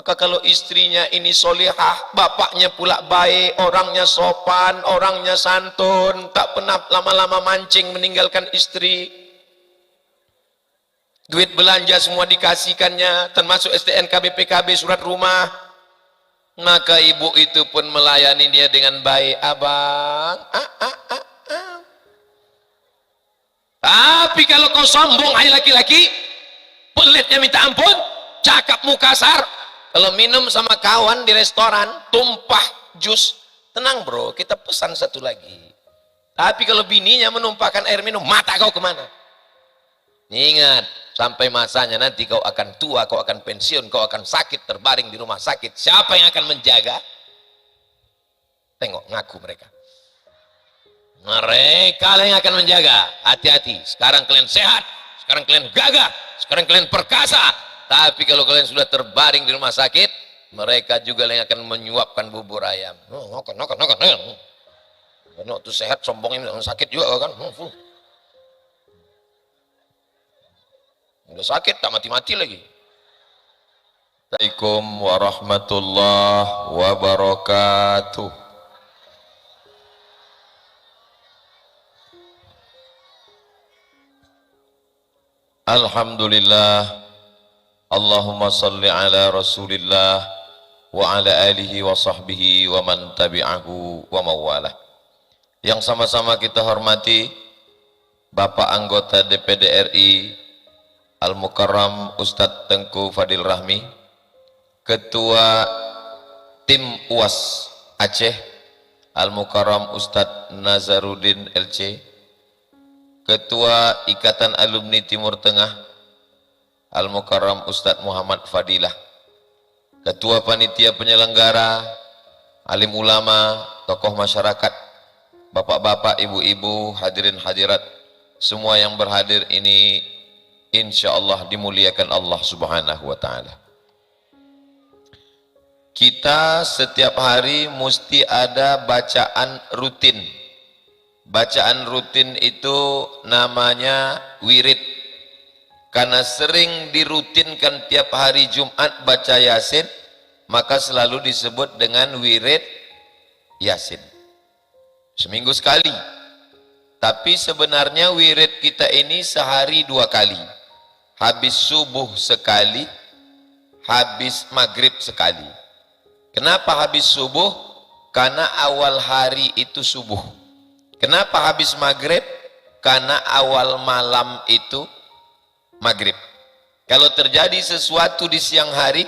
Maka kalau istrinya ini solihah, bapaknya pula baik, orangnya sopan, orangnya santun, tak pernah lama-lama mancing meninggalkan istri, duit belanja semua dikasihkannya, termasuk STNK, BPKB, surat rumah, maka ibu itu pun melayani dia dengan baik. Abang, Tapi kalau kau sombong, hai laki-laki, pelitnya minta ampun, cakapmu kasar, kalau minum sama kawan di restoran tumpah jus, tenang bro, kita pesan satu lagi. Tapi kalau bininya menumpahkan air minum, mata kau kemana? Ingat, sampai masanya nanti kau akan tua, kau akan pensiun, kau akan sakit, terbaring di rumah sakit, siapa yang akan menjaga? Tengok, ngaku mereka yang akan menjaga. Hati-hati, sekarang kalian sehat, sekarang kalian gagah, sekarang kalian perkasa. Tapi kalau kalian sudah terbaring di rumah sakit, mereka juga yang akan menyuapkan bubur ayam. Makan. Waktu sehat sombongnya sakit juga kan. Udah sakit tak mati-mati lagi. Assalamualaikum warahmatullahi wabarakatuh. Alhamdulillah, Allahumma salli ala rasulillah wa ala alihi wa sahbihi wa man tabi'ahu wa mawalah. Yang sama-sama kita hormati Bapak anggota DPD RI Al-Mukarram Ustadz Tengku Fadil Rahmi, Ketua Tim UAS Aceh Al-Mukarram Ustadz Nazaruddin LC, Ketua Ikatan Alumni Timur Tengah Al-Mukarram Ustadz Muhammad Fadilah, Ketua Panitia Penyelenggara, alim ulama, tokoh masyarakat, bapak-bapak, ibu-ibu, hadirin hadirat, semua yang berhadir ini insya Allah dimuliakan Allah subhanahu wa ta'ala. Kita setiap hari mesti ada bacaan rutin. Bacaan rutin itu namanya wirid. Karena sering dirutinkan tiap hari Jumat baca Yasin, maka selalu disebut dengan wirid Yasin. Seminggu sekali. Tapi sebenarnya wirid kita ini sehari 2 kali. Habis subuh sekali, habis maghrib sekali. Kenapa habis subuh? Karena awal hari itu subuh. Kenapa habis maghrib? Karena awal malam itu maghrib. Kalau terjadi sesuatu di siang hari,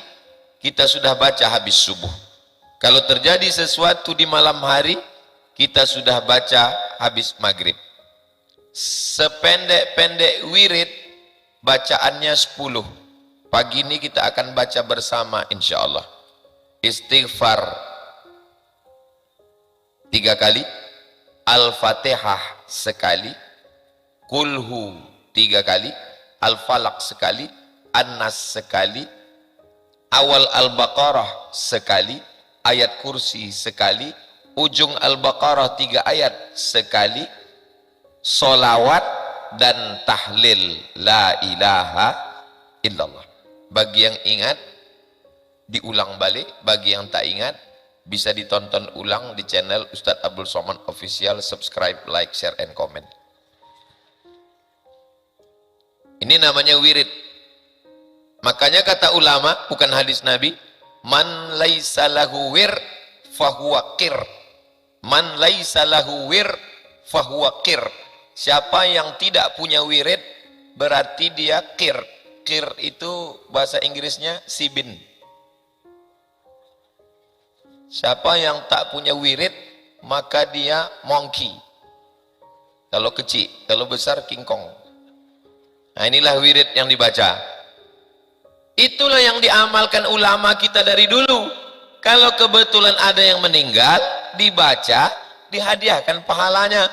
kita sudah baca habis subuh. Kalau terjadi sesuatu di malam hari, kita sudah baca habis maghrib. Sependek-pendek wirid, bacaannya 10. Pagi ini kita akan baca bersama insya Allah. Istighfar 3 kali, Al-Fatihah sekali, Kulhu 3 kali, Al-Falaq sekali, An-Nas sekali, awal Al-Baqarah sekali, ayat kursi sekali, ujung Al-Baqarah 3 ayat sekali, solawat dan tahlil la ilaha illallah. Bagi yang ingat diulang balik, bagi yang tak ingat bisa ditonton ulang di channel Ustadz Abdul Somad Official. Subscribe, like, share, and comment. Ini namanya wirid. Makanya kata ulama, bukan hadis Nabi, man laisa lahu wir fahuwa qir. Man laisa lahu wir fahuwa qir. Siapa yang tidak punya wirid berarti dia qir. Qir itu bahasa Inggrisnya sibin. Siapa yang tak punya wirid, maka dia monkey. Kalau kecil, kalau besar King Kong. Nah, inilah wirid yang dibaca. Itulah yang diamalkan ulama kita dari dulu. Kalau kebetulan ada yang meninggal, dibaca, dihadiahkan pahalanya.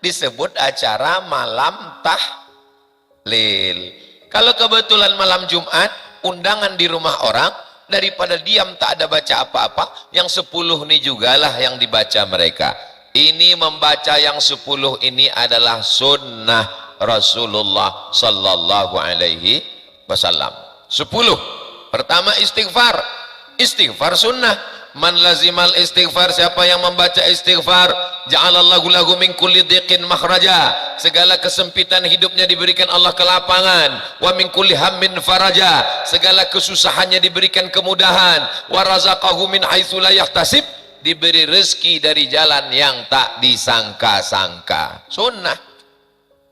Disebut acara malam tahlil. Kalau kebetulan malam Jumat, undangan di rumah orang, daripada diam tak ada baca apa-apa, yang 10 ini jugalah yang dibaca mereka. Ini membaca yang 10 ini adalah sunnah Rasulullah sallallahu alaihi wasallam. 10. Pertama istighfar. Istighfar sunnah. Man lazimal istighfar, siapa yang membaca istighfar, ja'alallahu lahu min kulli dhiqin makhraja, segala kesempitan hidupnya diberikan Allah kelapangan, wa min kulli hammin faraja, segala kesusahannya diberikan kemudahan, wa razaqahu min haitsu la yahtasib, diberi rezeki dari jalan yang tak disangka-sangka. Sunnah.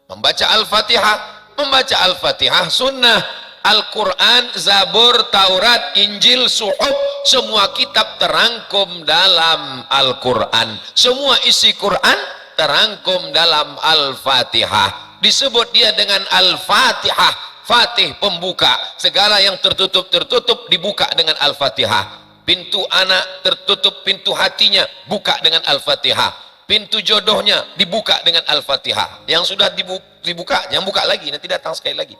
Membaca Al-Fatihah, membaca Al-Fatihah sunnah. Al-Quran, Zabur, Taurat, Injil, Suhuf, semua kitab terangkum dalam Al-Quran. Semua isi Quran terangkum dalam Al-Fatihah. Disebut dia dengan Al-Fatihah. Fatih pembuka. Segala yang tertutup dibuka dengan Al-Fatihah. Pintu anak tertutup, pintu hatinya buka dengan Al-Fatihah. Pintu jodohnya dibuka dengan Al-Fatihah. Yang sudah dibuka, yang buka lagi, nanti datang sekali lagi.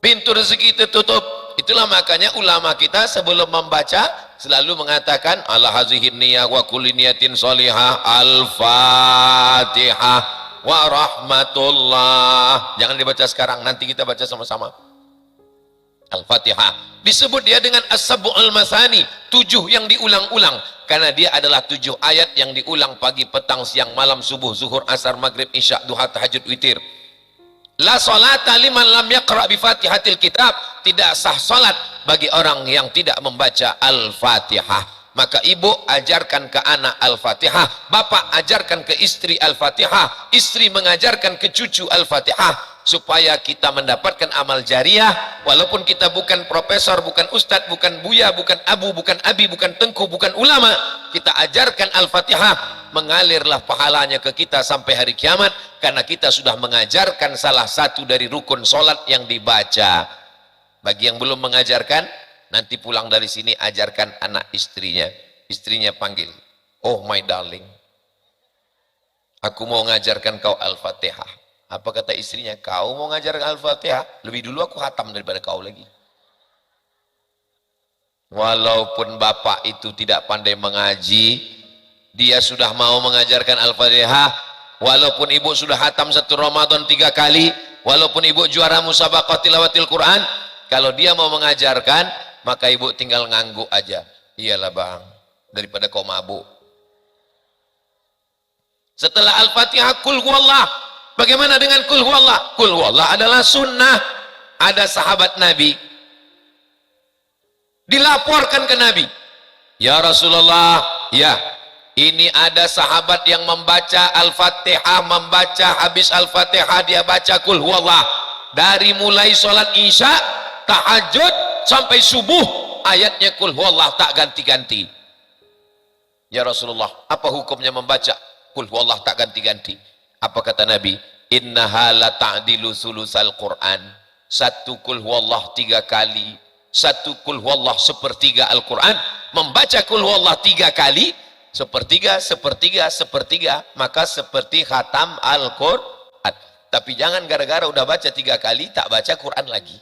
Pintu rezeki tertutup. Itulah makanya ulama kita sebelum membaca selalu mengatakan ala hazihin niyah wa kulli niyatin sholihah al-fatihah wa rahmatullah. Jangan dibaca sekarang, nanti kita baca sama-sama. Al-Fatihah disebut dia dengan as-sab'ul masani, 7 yang diulang-ulang, karena dia adalah 7 ayat yang diulang pagi, petang, siang, malam, subuh, zuhur, asar, maghrib, isya, duha, tahajud, witir. La salata liman lam yaqra bi fatihatil kitab, tidak sah salat bagi orang yang tidak membaca Al-Fatihah. Maka ibu ajarkan ke anak Al-Fatihah, bapak ajarkan ke istri Al-Fatihah, istri mengajarkan ke cucu Al-Fatihah, supaya kita mendapatkan amal jariah. Walaupun kita bukan profesor, bukan ustadz, bukan buya, bukan abu, bukan abi, bukan tengku, bukan ulama, kita ajarkan Al-Fatihah, mengalirlah pahalanya ke kita sampai hari kiamat, karena kita sudah mengajarkan salah satu dari rukun solat yang dibaca. Bagi yang belum mengajarkan, nanti pulang dari sini ajarkan anak istrinya. Istrinya panggil, oh my darling, aku mau ngajarkan kau Al-Fatihah. Apa kata istrinya? Kau mau ngajarkan Al-Fatihah? Lebih dulu aku khatam daripada kau lagi. Walaupun bapak itu tidak pandai mengaji, dia sudah mau mengajarkan Al-Fatihah. Walaupun ibu sudah khatam 1 Ramadan 3 kali, walaupun ibu juara musabaqah tilawatil Quran, kalau dia mau mengajarkan, maka ibu tinggal ngangguk aja. Iyalah bang, daripada kau mabuk. Setelah Al-Fatihah, kul huwallah. Bagaimana dengan kul huwallah? Kul huwallah adalah sunnah. Ada sahabat Nabi dilaporkan ke Nabi, ya Rasulullah, ya, ini ada sahabat yang membaca Al-Fatihah, membaca habis Al-Fatihah dia baca kul huwallah, dari mulai sholat isya, tahajud sampai subuh, ayatnya kul huwallah tak ganti-ganti. Ya Rasulullah, apa hukumnya membaca kul huwallah tak ganti-ganti? Apa kata Nabi? Innaha la ta'dilu sulusal Quran. 1 kul huwallah 3 kali, 1 kul huwallah sepertiga Al-Quran. Membaca kul huwallah 3 kali, sepertiga, maka seperti khatam Al-Quran. Tapi jangan gara-gara udah baca 3 kali tak baca Quran lagi.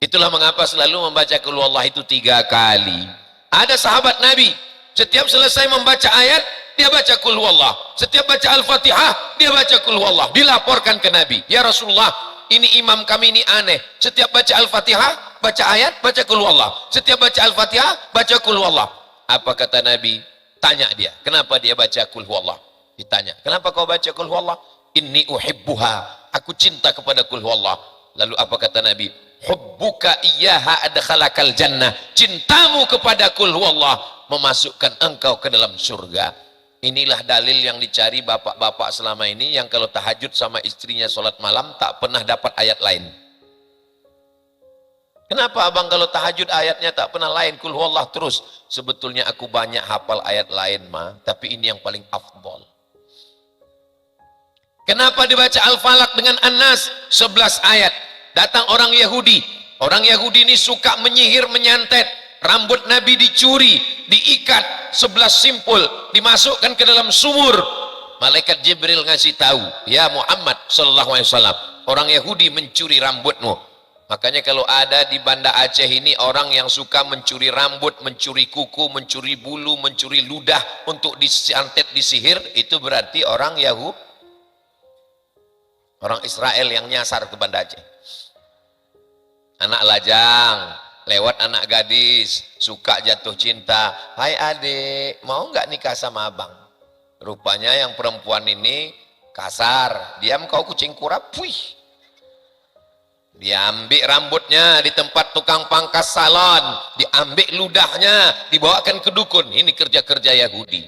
Itulah mengapa selalu membaca kul huwallah itu 3 kali. Ada sahabat Nabi, setiap selesai membaca ayat dia baca kul huwallah, setiap baca Al-Fatihah dia baca kul huwallah. Dilaporkan ke Nabi, ya Rasulullah, ini imam kami ini aneh, setiap baca Al-Fatihah baca ayat, baca kul huwallah, setiap baca Al-Fatihah baca kul huwallah. Apa kata Nabi? Tanya dia, kenapa dia baca kul huwallah? Ditanya, kenapa kau baca kul huwallah? Inni uhibbuha, aku cinta kepada kul huwallah. Lalu apa kata Nabi? Hubbuka iyyaha adkhalakal jannah, cintamu kepada kul huwallah memasukkan engkau ke dalam surga. Inilah dalil yang dicari bapak-bapak selama ini, yang kalau tahajud sama istrinya sholat malam tak pernah dapat ayat lain. Kenapa abang kalau tahajud ayatnya tak pernah lain, kul huwallah terus? Sebetulnya aku banyak hafal ayat lain mah, tapi ini yang paling afdol. Kenapa dibaca Al-Falaq dengan An-Nas 11 ayat? Datang orang Yahudi. Orang Yahudi ini suka menyihir, menyantet. Rambut Nabi dicuri, diikat 11 simpul, dimasukkan ke dalam sumur. Malaikat Jibril ngasih tahu, ya Muhammad sallallahu alaihi wasallam, orang Yahudi mencuri rambutmu. Makanya kalau ada di Banda Aceh ini orang yang suka mencuri rambut, mencuri kuku, mencuri bulu, mencuri ludah untuk disantet, disihir, itu berarti orang Yahudi, orang Israel yang nyasar ke Banda Aceh. Anak lajang, lewat anak gadis, suka jatuh cinta. Hai adik, mau nggak nikah sama abang? Rupanya yang perempuan ini kasar. Diam kau kucing kurap, wih. Diambil rambutnya di tempat tukang pangkas salon, diambil ludahnya, dibawakan ke dukun. Ini kerja-kerja Yahudi.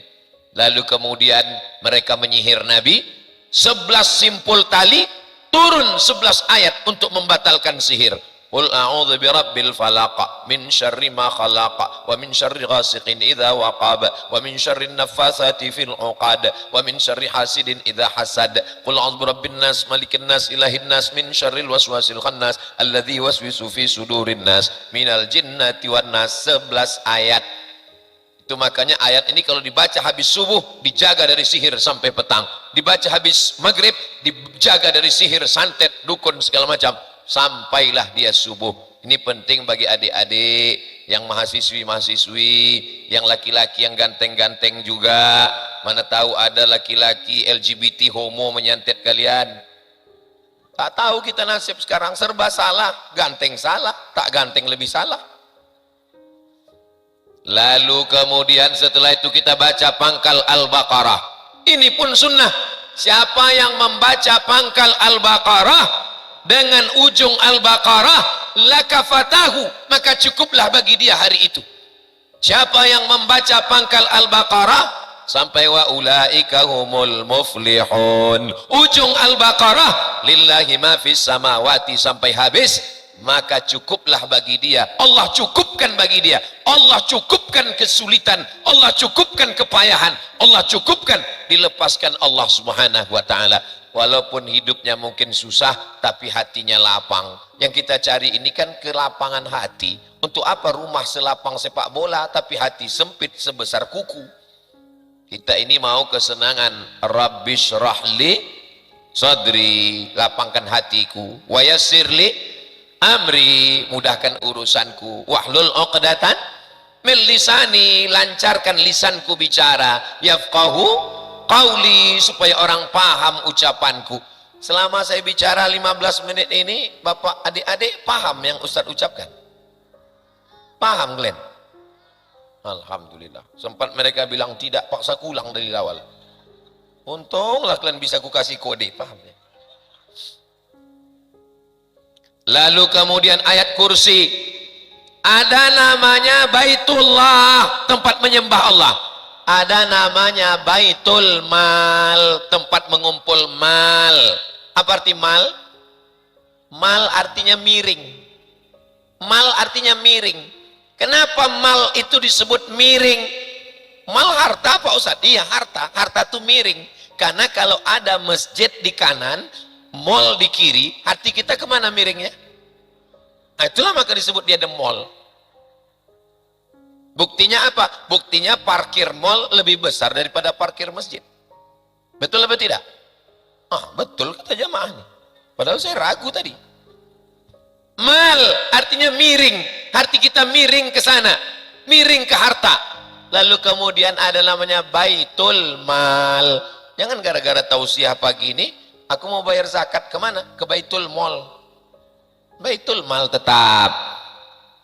Lalu kemudian mereka menyihir Nabi, 11 simpul tali, turun 11 ayat untuk membatalkan sihir. Qul a'udzu birabbil falaq min syarri ma khalaq wa min syarri ghasiqin idza waqab wa min syarri naffatsati fil 'uqad wa min syarri hasidin idza hasad. Qul a'udzu birabbin nas malikin nas ilahin nas min syarril waswasil khannas alladzi yuwaswisu fi sudurin nas minal jinnati wan nas. 11 ayat. Itu makanya ayat ini kalau dibaca habis subuh dijaga dari sihir sampai petang. Dibaca habis maghrib dijaga dari sihir, santet, dukun segala macam. Sampailah dia subuh. Ini penting bagi adik-adik yang mahasiswi-mahasiswi, yang laki-laki yang ganteng-ganteng juga. Mana tahu ada laki-laki LGBT homo menyantet kalian. Tak tahu kita nasib sekarang, serba salah. Ganteng salah, tak ganteng lebih salah. Lalu kemudian setelah itu kita baca pangkal Al-Baqarah. Ini pun sunnah. Siapa yang membaca pangkal Al-Baqarah dengan ujung Al-Baqarah, lakafatahu, maka cukuplah bagi dia hari itu. Siapa yang membaca pangkal Al-Baqarah sampai wa ulaika humul muflihun, ujung Al-Baqarah lillahi ma fis samawati sampai habis, maka cukuplah bagi dia. Allah cukupkan bagi dia. Allah cukupkan kesulitan, Allah cukupkan kepayahan, Allah cukupkan, dilepaskan Allah Subhanahu wa taala. Walaupun hidupnya mungkin susah, tapi hatinya lapang. Yang kita cari ini kan kelapangan hati. Untuk apa rumah selapang sepak bola, tapi hati sempit sebesar kuku? Kita ini mau kesenangan. Rabbish rahli sadri, lapangkan hatiku. Wa yassirli amri, mudahkan urusanku. Wahlul uqdatan min lisani, lancarkan lisanku bicara. Yafqahu qauli, supaya orang paham ucapanku. Selama saya bicara 15 menit ini, bapak adik-adik paham yang Ustadz ucapkan? Paham Glenn? Alhamdulillah. Sempat mereka bilang tidak, paksa kulang dari awal. Untunglah kalian bisa ku kasih kode, paham ya? Lalu kemudian ayat kursi. Ada namanya Baitullah, tempat menyembah Allah. Ada namanya Baitul Mal, tempat mengumpul mal. Apa arti mal? Mal artinya miring. Mal artinya miring. Kenapa mal itu disebut miring? Mal harta Pak Ustadz? Iya harta. Harta itu miring. Karena kalau ada masjid di kanan, mall di kiri, hati kita kemana miringnya? Nah itulah maka disebut dia the mall. Buktinya apa? Buktinya parkir mall lebih besar daripada parkir masjid. Betul atau tidak? Ah, betul kata jamaah nih. Padahal saya ragu tadi. Mal artinya miring. Hati kita miring ke sana. Miring ke harta. Lalu kemudian ada namanya Baitul Mal. Jangan gara-gara tausiah pagi ini, aku mau bayar zakat kemana? Ke Baitul Mal. Baitul Mal tetap.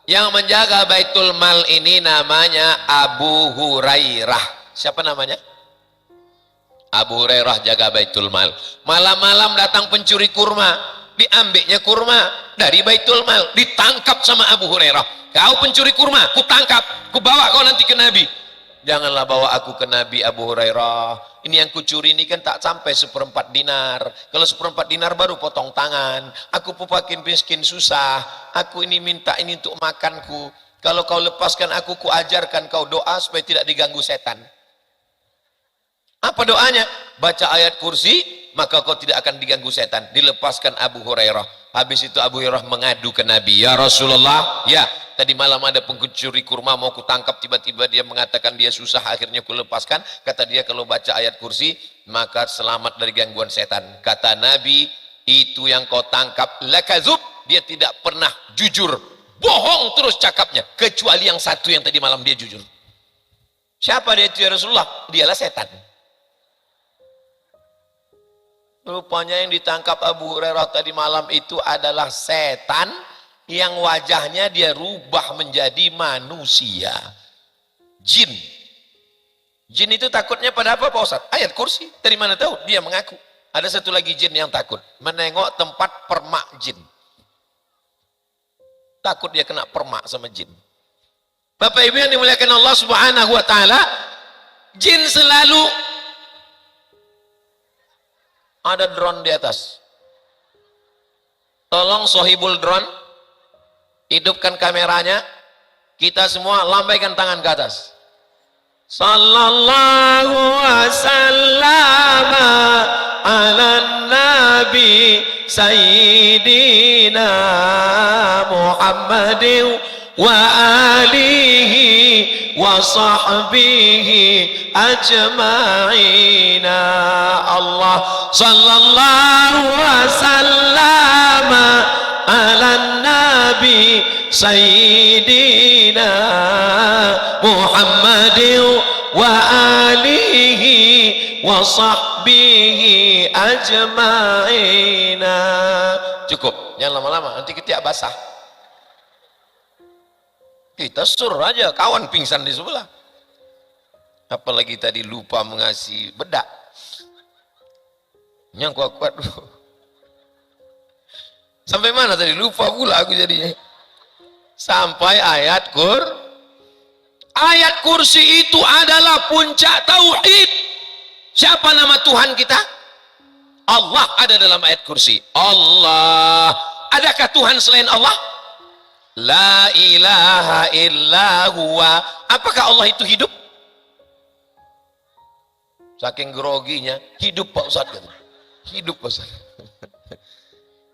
Yang menjaga Baitul Mal ini namanya Abu Hurairah. Siapa namanya? Abu Hurairah jaga Baitul Mal. Malam-malam datang pencuri kurma, diambilnya kurma dari Baitul Mal, ditangkap sama Abu Hurairah. Kau pencuri kurma, ku tangkap, ku bawa kau nanti ke Nabi. Janganlah bawa aku ke Nabi Abu Hurairah. Ini yang kucuri ini kan tak sampai 1/4 dinar. Kalau 1/4 dinar baru potong tangan. Aku pupakin miskin susah. Aku ini minta ini untuk makanku. Kalau kau lepaskan aku, ku ajarkan kau doa supaya tidak diganggu setan. Apa doanya? Baca ayat kursi, maka kau tidak akan diganggu setan. Dilepaskan Abu Hurairah. Habis itu Abu Hurairah mengadu ke Nabi. Ya Rasulullah, ya tadi malam ada pencuri kurma mau kutangkap, tiba-tiba dia mengatakan dia susah, akhirnya ku lepaskan. Kata dia kalau baca ayat kursi maka selamat dari gangguan setan. Kata Nabi, itu yang kau tangkap lakazub, dia tidak pernah jujur, bohong terus cakapnya, kecuali yang satu yang tadi malam dia jujur. Siapa dia itu ya Rasulullah? Dialah setan. Rupanya yang ditangkap Abu Hurairah tadi malam itu adalah setan yang wajahnya dia rubah menjadi manusia. Jin. Jin itu takutnya pada apa Pak Ustaz? Ayat kursi. Dari mana tahu? Dia mengaku. Ada satu lagi jin yang takut. Menengok tempat permak jin. Takut dia kena permak sama jin. Bapak Ibu yang dimuliakan Allah Subhanahu wa taala, jin selalu ada drone di atas. Tolong sohibul drone, hidupkan kameranya. Kita semua lambaikan tangan ke atas. Sallallahu wasallam ala nabi sayyidina Muhammadin wa alihi wa sahbihi ajma'ina. Allah sallallahu wasallam ala nabi sayyidina Muhammadin wa alihi wa sahbihi ajma'ina. Cukup, jangan lama-lama, nanti kita basah. Kita suruh aja kawan pingsan di sebelah. Apalagi tadi lupa mengasih bedak. Yang kuat-kuat dulu. Sampai mana tadi? Lupa pula aku jadinya. Sampai ayat ayat kursi itu adalah puncak tauhid. Siapa nama Tuhan kita? Allah ada dalam ayat kursi. Allah. Adakah Tuhan selain Allah? La ilaha illa huwa. Apakah Allah itu hidup? Saking groginya, hidup Pak Ustaz. Hidup Pak Ustaz.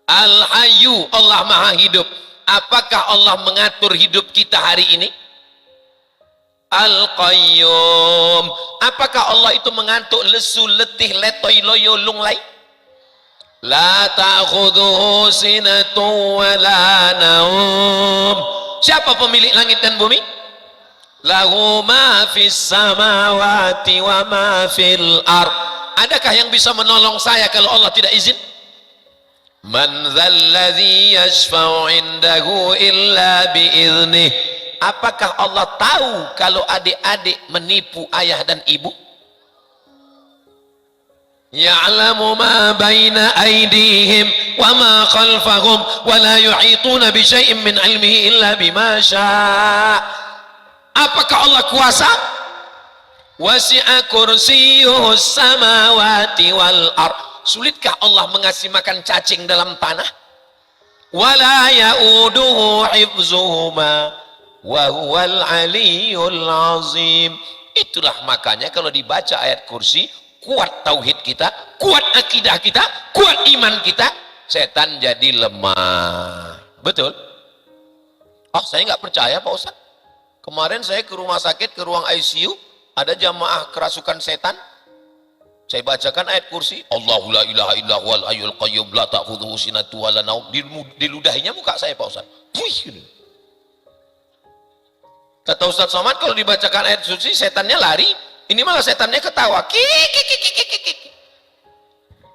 Al-Hayyu, Allah Maha Hidup. Apakah Allah mengatur hidup kita hari ini? Al-Qayyum. Apakah Allah itu mengantuk, lesu, letih, letoy, loyo, lunglai? La ta'khudhuhu sinatun wa la naum. Siapa pemilik langit dan bumi? Lahu ma fis samawati wa ma fil ard. Adakah yang bisa menolong saya kalau Allah tidak izin? Man dzalladzi yashfa'u 'indahu illa biiznih. Apakah Allah tahu kalau adik-adik menipu ayah dan ibu? Ya'lamu ma baina aydihim wa ma khalfahum wa la yuhituna bi syai'in min 'ilmihi illa bima syaa'. Apakah Allah kuasa? Wasi'a kursiyyuhus samawati wal ard. Sulitkah Allah mengasih makan cacing dalam tanah? Wala ya'uduhu hifzuhuma wa huwal aliyyul azim. Itulah makanya kalau dibaca ayat kursi, kuat tauhid kita, kuat akidah kita, kuat iman kita, setan jadi lemah. Betul? Oh, saya nggak percaya Pak Ustaz. Kemarin saya ke rumah sakit, ke ruang ICU, ada jamaah kerasukan setan. Saya bacakan ayat kursi, Allahu la ilaha illa huwal hayyul qayyum la ta'khudhuhu sinatun wa la naum. Diludahinya muka saya Pak Ustaz. Kata Ustaz Somad, kalau dibacakan ayat suci setannya lari, ini malah setannya ketawa.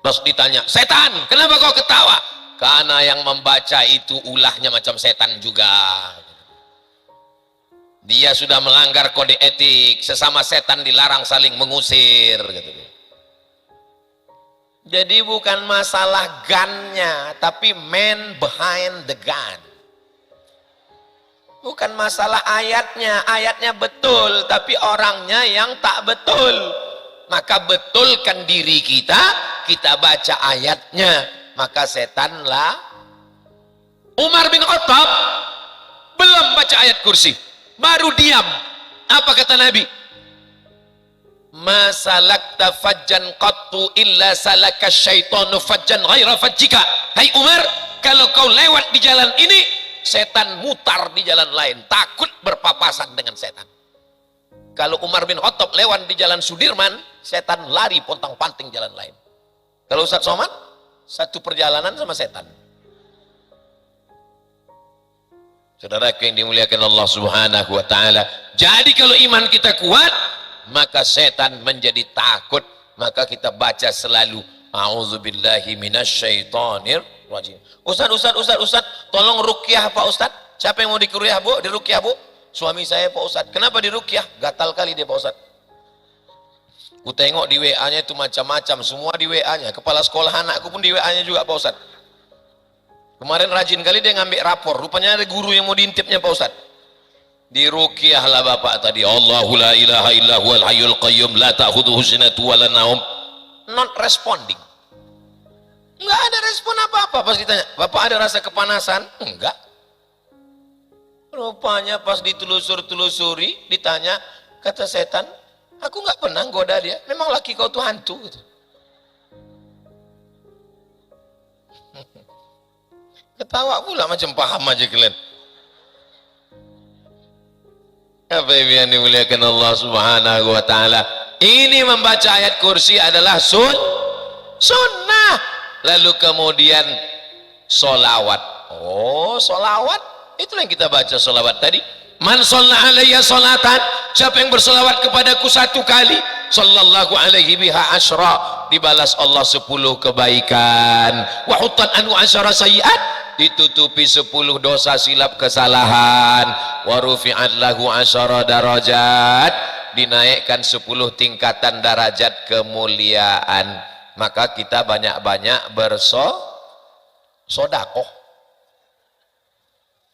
Terus ditanya, setan, kenapa kau ketawa? Karena yang membaca itu ulahnya macam setan juga. Dia sudah melanggar kode etik, sesama setan dilarang saling mengusir. Jadi bukan masalah gunnya, tapi man behind the gun. Bukan masalah ayatnya, ayatnya betul, tapi orangnya yang tak betul. Maka betulkan diri kita, kita baca ayatnya, maka setanlah. Umar bin Khattab belum baca ayat kursi, baru diam. Apa kata Nabi? Ma salakta fajjan qattu illa salaka syaitanu fajjan ghaira fajjika. Hai Umar, kalau kau lewat di jalan ini, setan mutar di jalan lain, takut berpapasan dengan setan. Kalau Umar bin Khattab lewat di jalan Sudirman, setan lari pontang-panting jalan lain. Kalau Ustaz Somad, satu perjalanan sama setan. Saudara yang dimuliakan Allah Subhanahu wa taala. Jadi kalau iman kita kuat, maka setan menjadi takut. Maka kita baca selalu a'udzubillahi minasyaitonir rajim. Ustaz, tolong ruqyah Pak Ustaz. Siapa yang mau dikuryah Bu? Diruqyah Bu? Suami saya Pak Ustaz. Kenapa diruqyah? Gatal kali dia Pak Ustaz. Ku tengok di WA-nya itu macam-macam, semua di WA-nya. Kepala sekolah anakku pun di WA-nya juga Pak Ustaz. Kemarin rajin kali dia ngambil rapor, rupanya ada guru yang mau diintipnya Pak Ustaz. Diruqyahlah bapak tadi. Allahu la ilaha illa huwal hayyul qayyum la ta'khudhuhu sinatun wa la naum. Not responding. Enggak ada respon apa-apa. Pas ditanya, "Bapak ada rasa kepanasan?" Enggak. Rupanya pas ditelusuri, ditanya, kata setan, "Aku enggak pernah goda dia. Memang laki kau tuh hantu." Gitu. Ketawa pula macam paham aja kalian. Apa yang dimuliakan Allah Subhanahu wa taala. Ini membaca ayat kursi adalah sunnah. Lalu kemudian solawat. Oh, solawat. Itulah yang kita baca solawat tadi. Man shalla alayya salatan. Siapa yang bersolawat kepadaku satu kali, sallallahu alaihi biha asyra, dibalas Allah 10 kebaikan. Wa hutat anhu asyara sayiat, ditutupi 10 dosa silap kesalahan. Wa rufi'at lahu asyara darajat, dinaikkan 10 tingkatan derajat kemuliaan. Maka kita banyak-banyak bersodakoh,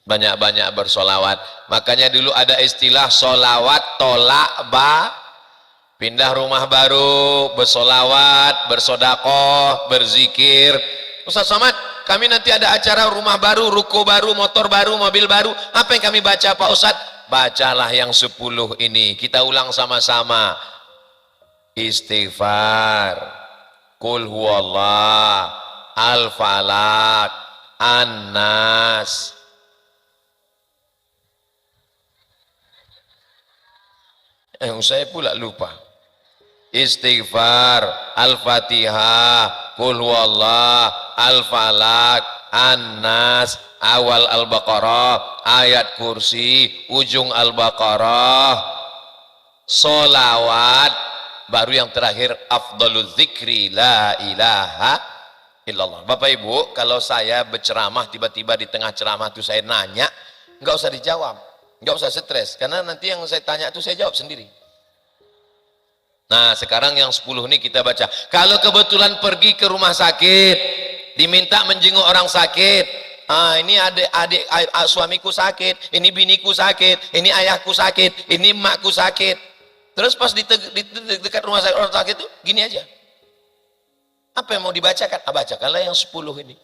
banyak-banyak bersolawat. Makanya dulu ada istilah solawat tolak pindah rumah baru, bersolawat, bersodakoh, berzikir. Ustaz Somad, kami nanti ada acara rumah baru, ruko baru, motor baru, mobil baru. Apa yang kami baca Pak Ustaz? Bacalah yang 10 ini. Kita ulang sama-sama. Istighfar, Qul huwallah, Al-Falaq, An-Nas. Saya pula lupa. Istighfar, Al-Fatihah, Qul huwallah, Al-Falaq, An-Nas, awal Al-Baqarah, ayat kursi, ujung Al-Baqarah, solawat, baru yang terakhir afdalul zikri la ilaha illallah. Bapak Ibu, kalau saya berceramah tiba-tiba di tengah ceramah itu saya nanya, nggak usah dijawab, nggak usah stres, karena nanti yang saya tanya itu saya jawab sendiri. Nah, sekarang yang 10 ini kita baca. Kalau kebetulan pergi ke rumah sakit, diminta menjenguk orang sakit, ini adik suamiku sakit, ini biniku sakit, ini ayahku sakit, ini emakku sakit. Terus pas di dekat rumah sakit orang sakit itu gini aja. Apa yang mau dibacakan? Bacakanlah yang 10 ini.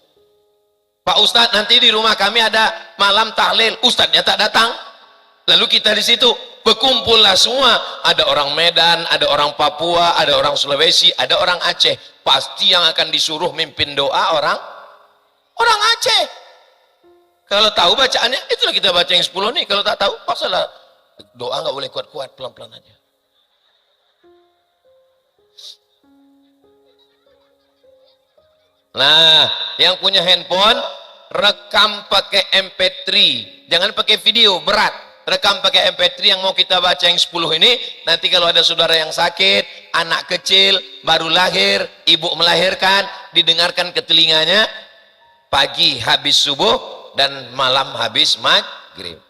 Pak Ustadz, nanti di rumah kami ada malam tahlil. Ustadznya tak datang. Lalu kita di situ berkumpullah semua. Ada orang Medan, ada orang Papua, ada orang Sulawesi, ada orang Aceh. Pasti yang akan disuruh mimpin doa orang Aceh. Kalau tahu bacaannya, itulah kita baca yang 10 nih. Kalau tak tahu, paksalah. Doa nggak boleh kuat-kuat, pelan-pelan aja. Nah, yang punya handphone, rekam pakai MP3, jangan pakai video, berat. Rekam pakai MP3 yang mau kita baca yang 10 ini. Nanti kalau ada saudara yang sakit, anak kecil, baru lahir, ibu melahirkan, didengarkan ke telinganya, pagi habis subuh, dan malam habis maghrib.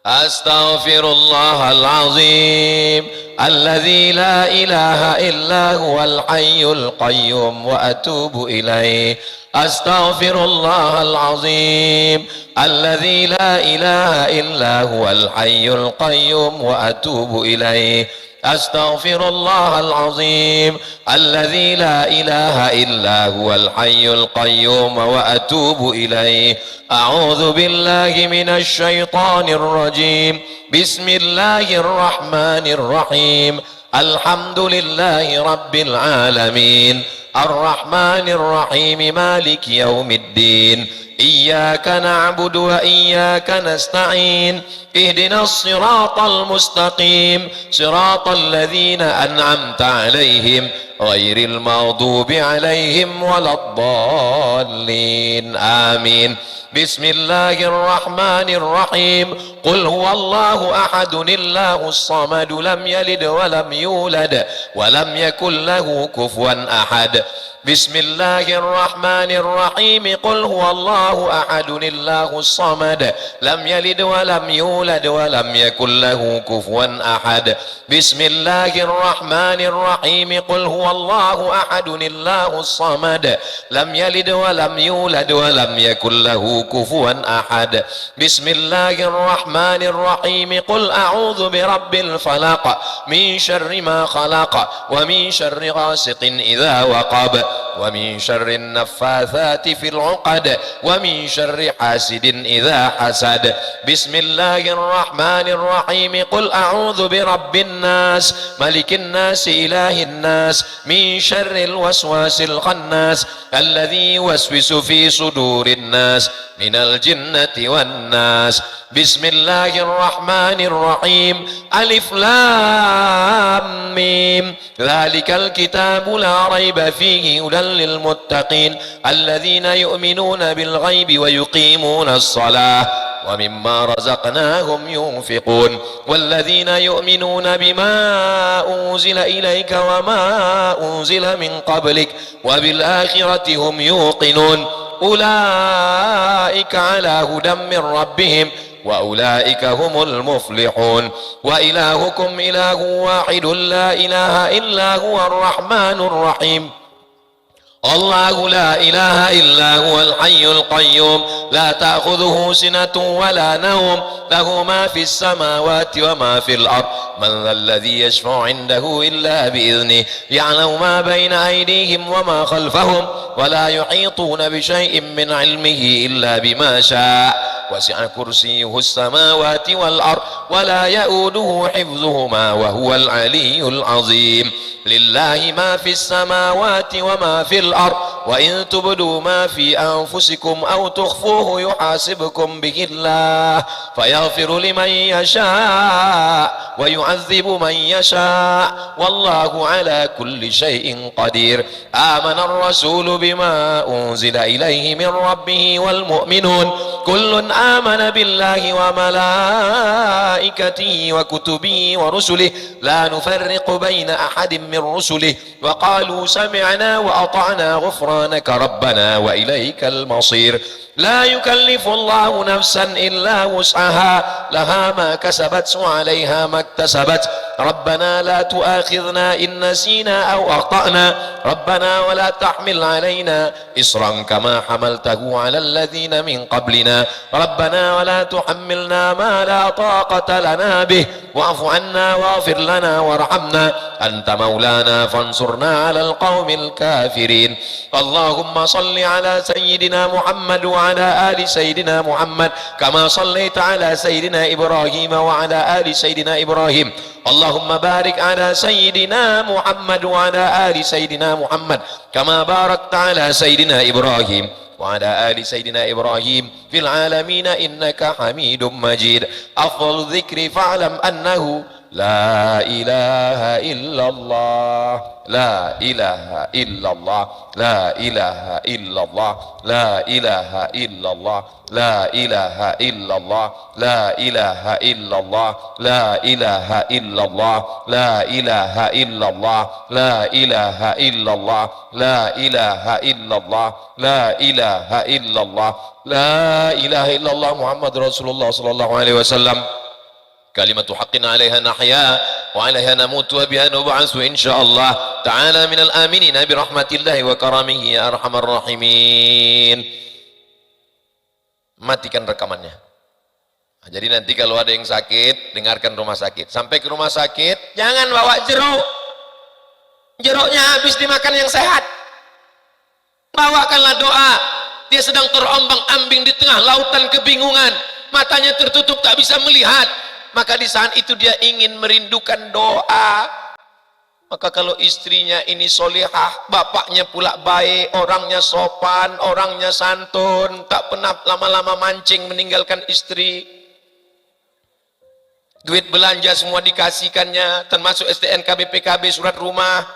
Astaghfirullahalazim alladzi la ilaha illa huwal hayyul qayyum wa atubu ilaih. Astaghfirullahalazim alladzi la ilaha illa huwal hayyul qayyum wa atubu ilaih. Astaghfirullahalazim alladzi la ilaha illa huwal hayyul qayyum wa atubu ilaih. A'udzu billahi minasy syaithanir rajim. Bismillahirrahmanirrahim. Alhamdulillahi rabbil alamin. Ar-Rahmanir Rahim. Maliki yaumiddin. Iyyaka na'budu wa iyyaka nasta'in. Ihdinas siratal mustaqim. Siratal ladzina an'amta 'alaihim ghairil maghdubi alaihim waladdallin. Amin. Bismillahirrahmanirrahim. Qul huwallahu ahadunillahus samad lam yalid wa lam yulad wa lam yakul lahu kufuwan ahad. Bismillahirrahmanirrahim. Qul huwallahu ahadunillahus samad lam yalid wa lam yulad wa lam yakul lahu kufuwan ahad. Bismillahirrahmanirrahim. Qul huwallahu ahadunillahus samad lam yalid wa lam yulad wa lam yakul lahu kufuwan ahad. Bismillahirrahmanirrahim. Qul a'udzu birabbil falaq min syarri ma khalaq wa min syarri ghasiqin idza waqab wa min syarri naffatsati fil 'uqad wa min syarri hasidin idza hasad. Bismillahirrahmanirrahim. Qul a'udzu birabbin nas malikin nas ilahin nas min syarril waswasil khannas alladzi yuwaswisu fi sudurin nas minal jinnati wan nas. Bismillahirrahmanirrahim. Alif lam mim. Dzalikal kitabu la raiba fihi hudan lil muttaqin alladzina yu'minuna bil ghaibi wa yuqimuna as-shalah wa mimma razaqnahum yunfiqun walladzina yu'minuna bima unzila ilayka wa ma unzila min qablik wa bil akhirati hum yuqinun ulaika ala hudan min rabbihim wa ulaika humul muflihun. Wa ilahukum ilahu wahidun la ilaha illa huwar rahmanur rahim. Allahu la ilaha illa huwal hayyul qayyum la ta'khudhuhu sinatun wa la nawm lahu ma fis samawati wa ma fil ard man dhal ladzi yashfa'u 'indahu illa bi idhnihi ya'lamu ma bayna aydihim wa ma khalfahum wa la yuhituna bi shay'in min 'ilmihi illa bima sha'a wasi'a kursiyyuhu as-samawati wal ard wa la ya'uduhu hifdhuhuma wa huwal 'aliyyul 'azim. Lillahi ma fis samawati wa ma fil ard wa in tubdu ma fi anfusikum aw tukhfuhu yuhasibkum bihi Allah fayaghfiru liman yasha wa yu'adzibu man yasha wallahu ala kulli shay'in qadir. Amana ar-rasulu bima unzila ilayhi min rabbih wal mu'minun kullun amana billahi wa malaikatihi wa kutubihi wa rusulihi la nufarriqu baina ahadin min rusulihi wa qalu sami'na wa ata'na ghufranaka rabbana wa ilaikal masir. La yukallifu Allahu nafsan illa wus'aha laha ma kasabat wa 'alayha ma iktasabat. Rabbana la tu'akhidhna in nasina aw akhtana rabbana wa la tahmil 'alaina isran kama hamaltahu 'alal ladzina min qablina rabbana wa la tuhammilna ma la taqata lana bih wa'fu 'anna waghfir lana warhamna anta maulana fansurna 'alal qaumil kafirin. Allahumma salli 'ala sayyidina Muhammad wa 'ala ali sayyidina Muhammad kama sallaita 'ala sayyidina Ibrahim wa 'ala ali sayyidina Ibrahim. Allahumma barik 'ala sayyidina Muhammad wa 'ala ali sayyidina Muhammad kama barakta 'ala sayyidina Ibrahim wa 'ala ali sayyidina Ibrahim fil 'alamin innaka Hamidum Majid. Afdhalu dzikri fa'lam annahu la ilaha illallah la ilaha illallah la ilaha illallah la ilaha illallah la ilaha illallah la ilaha illallah la ilaha illallah la ilaha illallah la ilaha illallah la ilaha illallah la ilaha illallah la ilaha illallah Muhammad Rasulullah sallallahu alaihi wasallam. Kalimatu haqqin 'alaiha nahya wa 'alaiha namutu wa biha nub'atsu insyaallah ta'ala minal aminin bi rahmatillahi wa karamihi ya arhamar rahimin. Matikan rekamannya. Nah, jadi nanti kalau ada yang sakit, dengarkan rumah sakit. Sampai ke rumah sakit, jangan bawa jeruk. Jeruknya habis dimakan yang sehat. Bawakanlah doa. Dia sedang terombang-ambing di tengah lautan kebingungan. Matanya tertutup tak bisa melihat. Maka di saat itu dia ingin merindukan doa. Maka kalau istrinya ini solihah, bapaknya pula baik, orangnya sopan, orangnya santun, tak pernah lama-lama mancing meninggalkan istri. Duit belanja semua dikasihkannya, termasuk STNK, BPKB, surat rumah.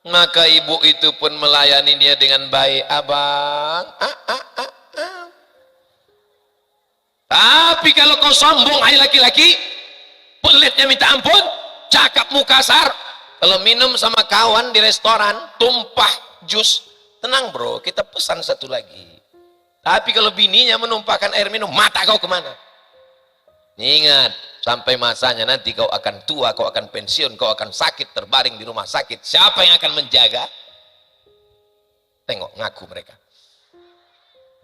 Maka ibu itu pun melayani dia dengan baik. Abang, tapi kalau kau sombong, hai laki-laki, pelitnya minta ampun, cakapmu kasar. Kalau minum sama kawan di restoran, tumpah jus, tenang bro, kita pesan satu lagi. Tapi kalau bininya menumpahkan air minum, mata kau kemana? Ingat, sampai masanya nanti kau akan tua, kau akan pensiun, kau akan sakit, terbaring di rumah sakit. Siapa yang akan menjaga? Tengok, ngaku mereka.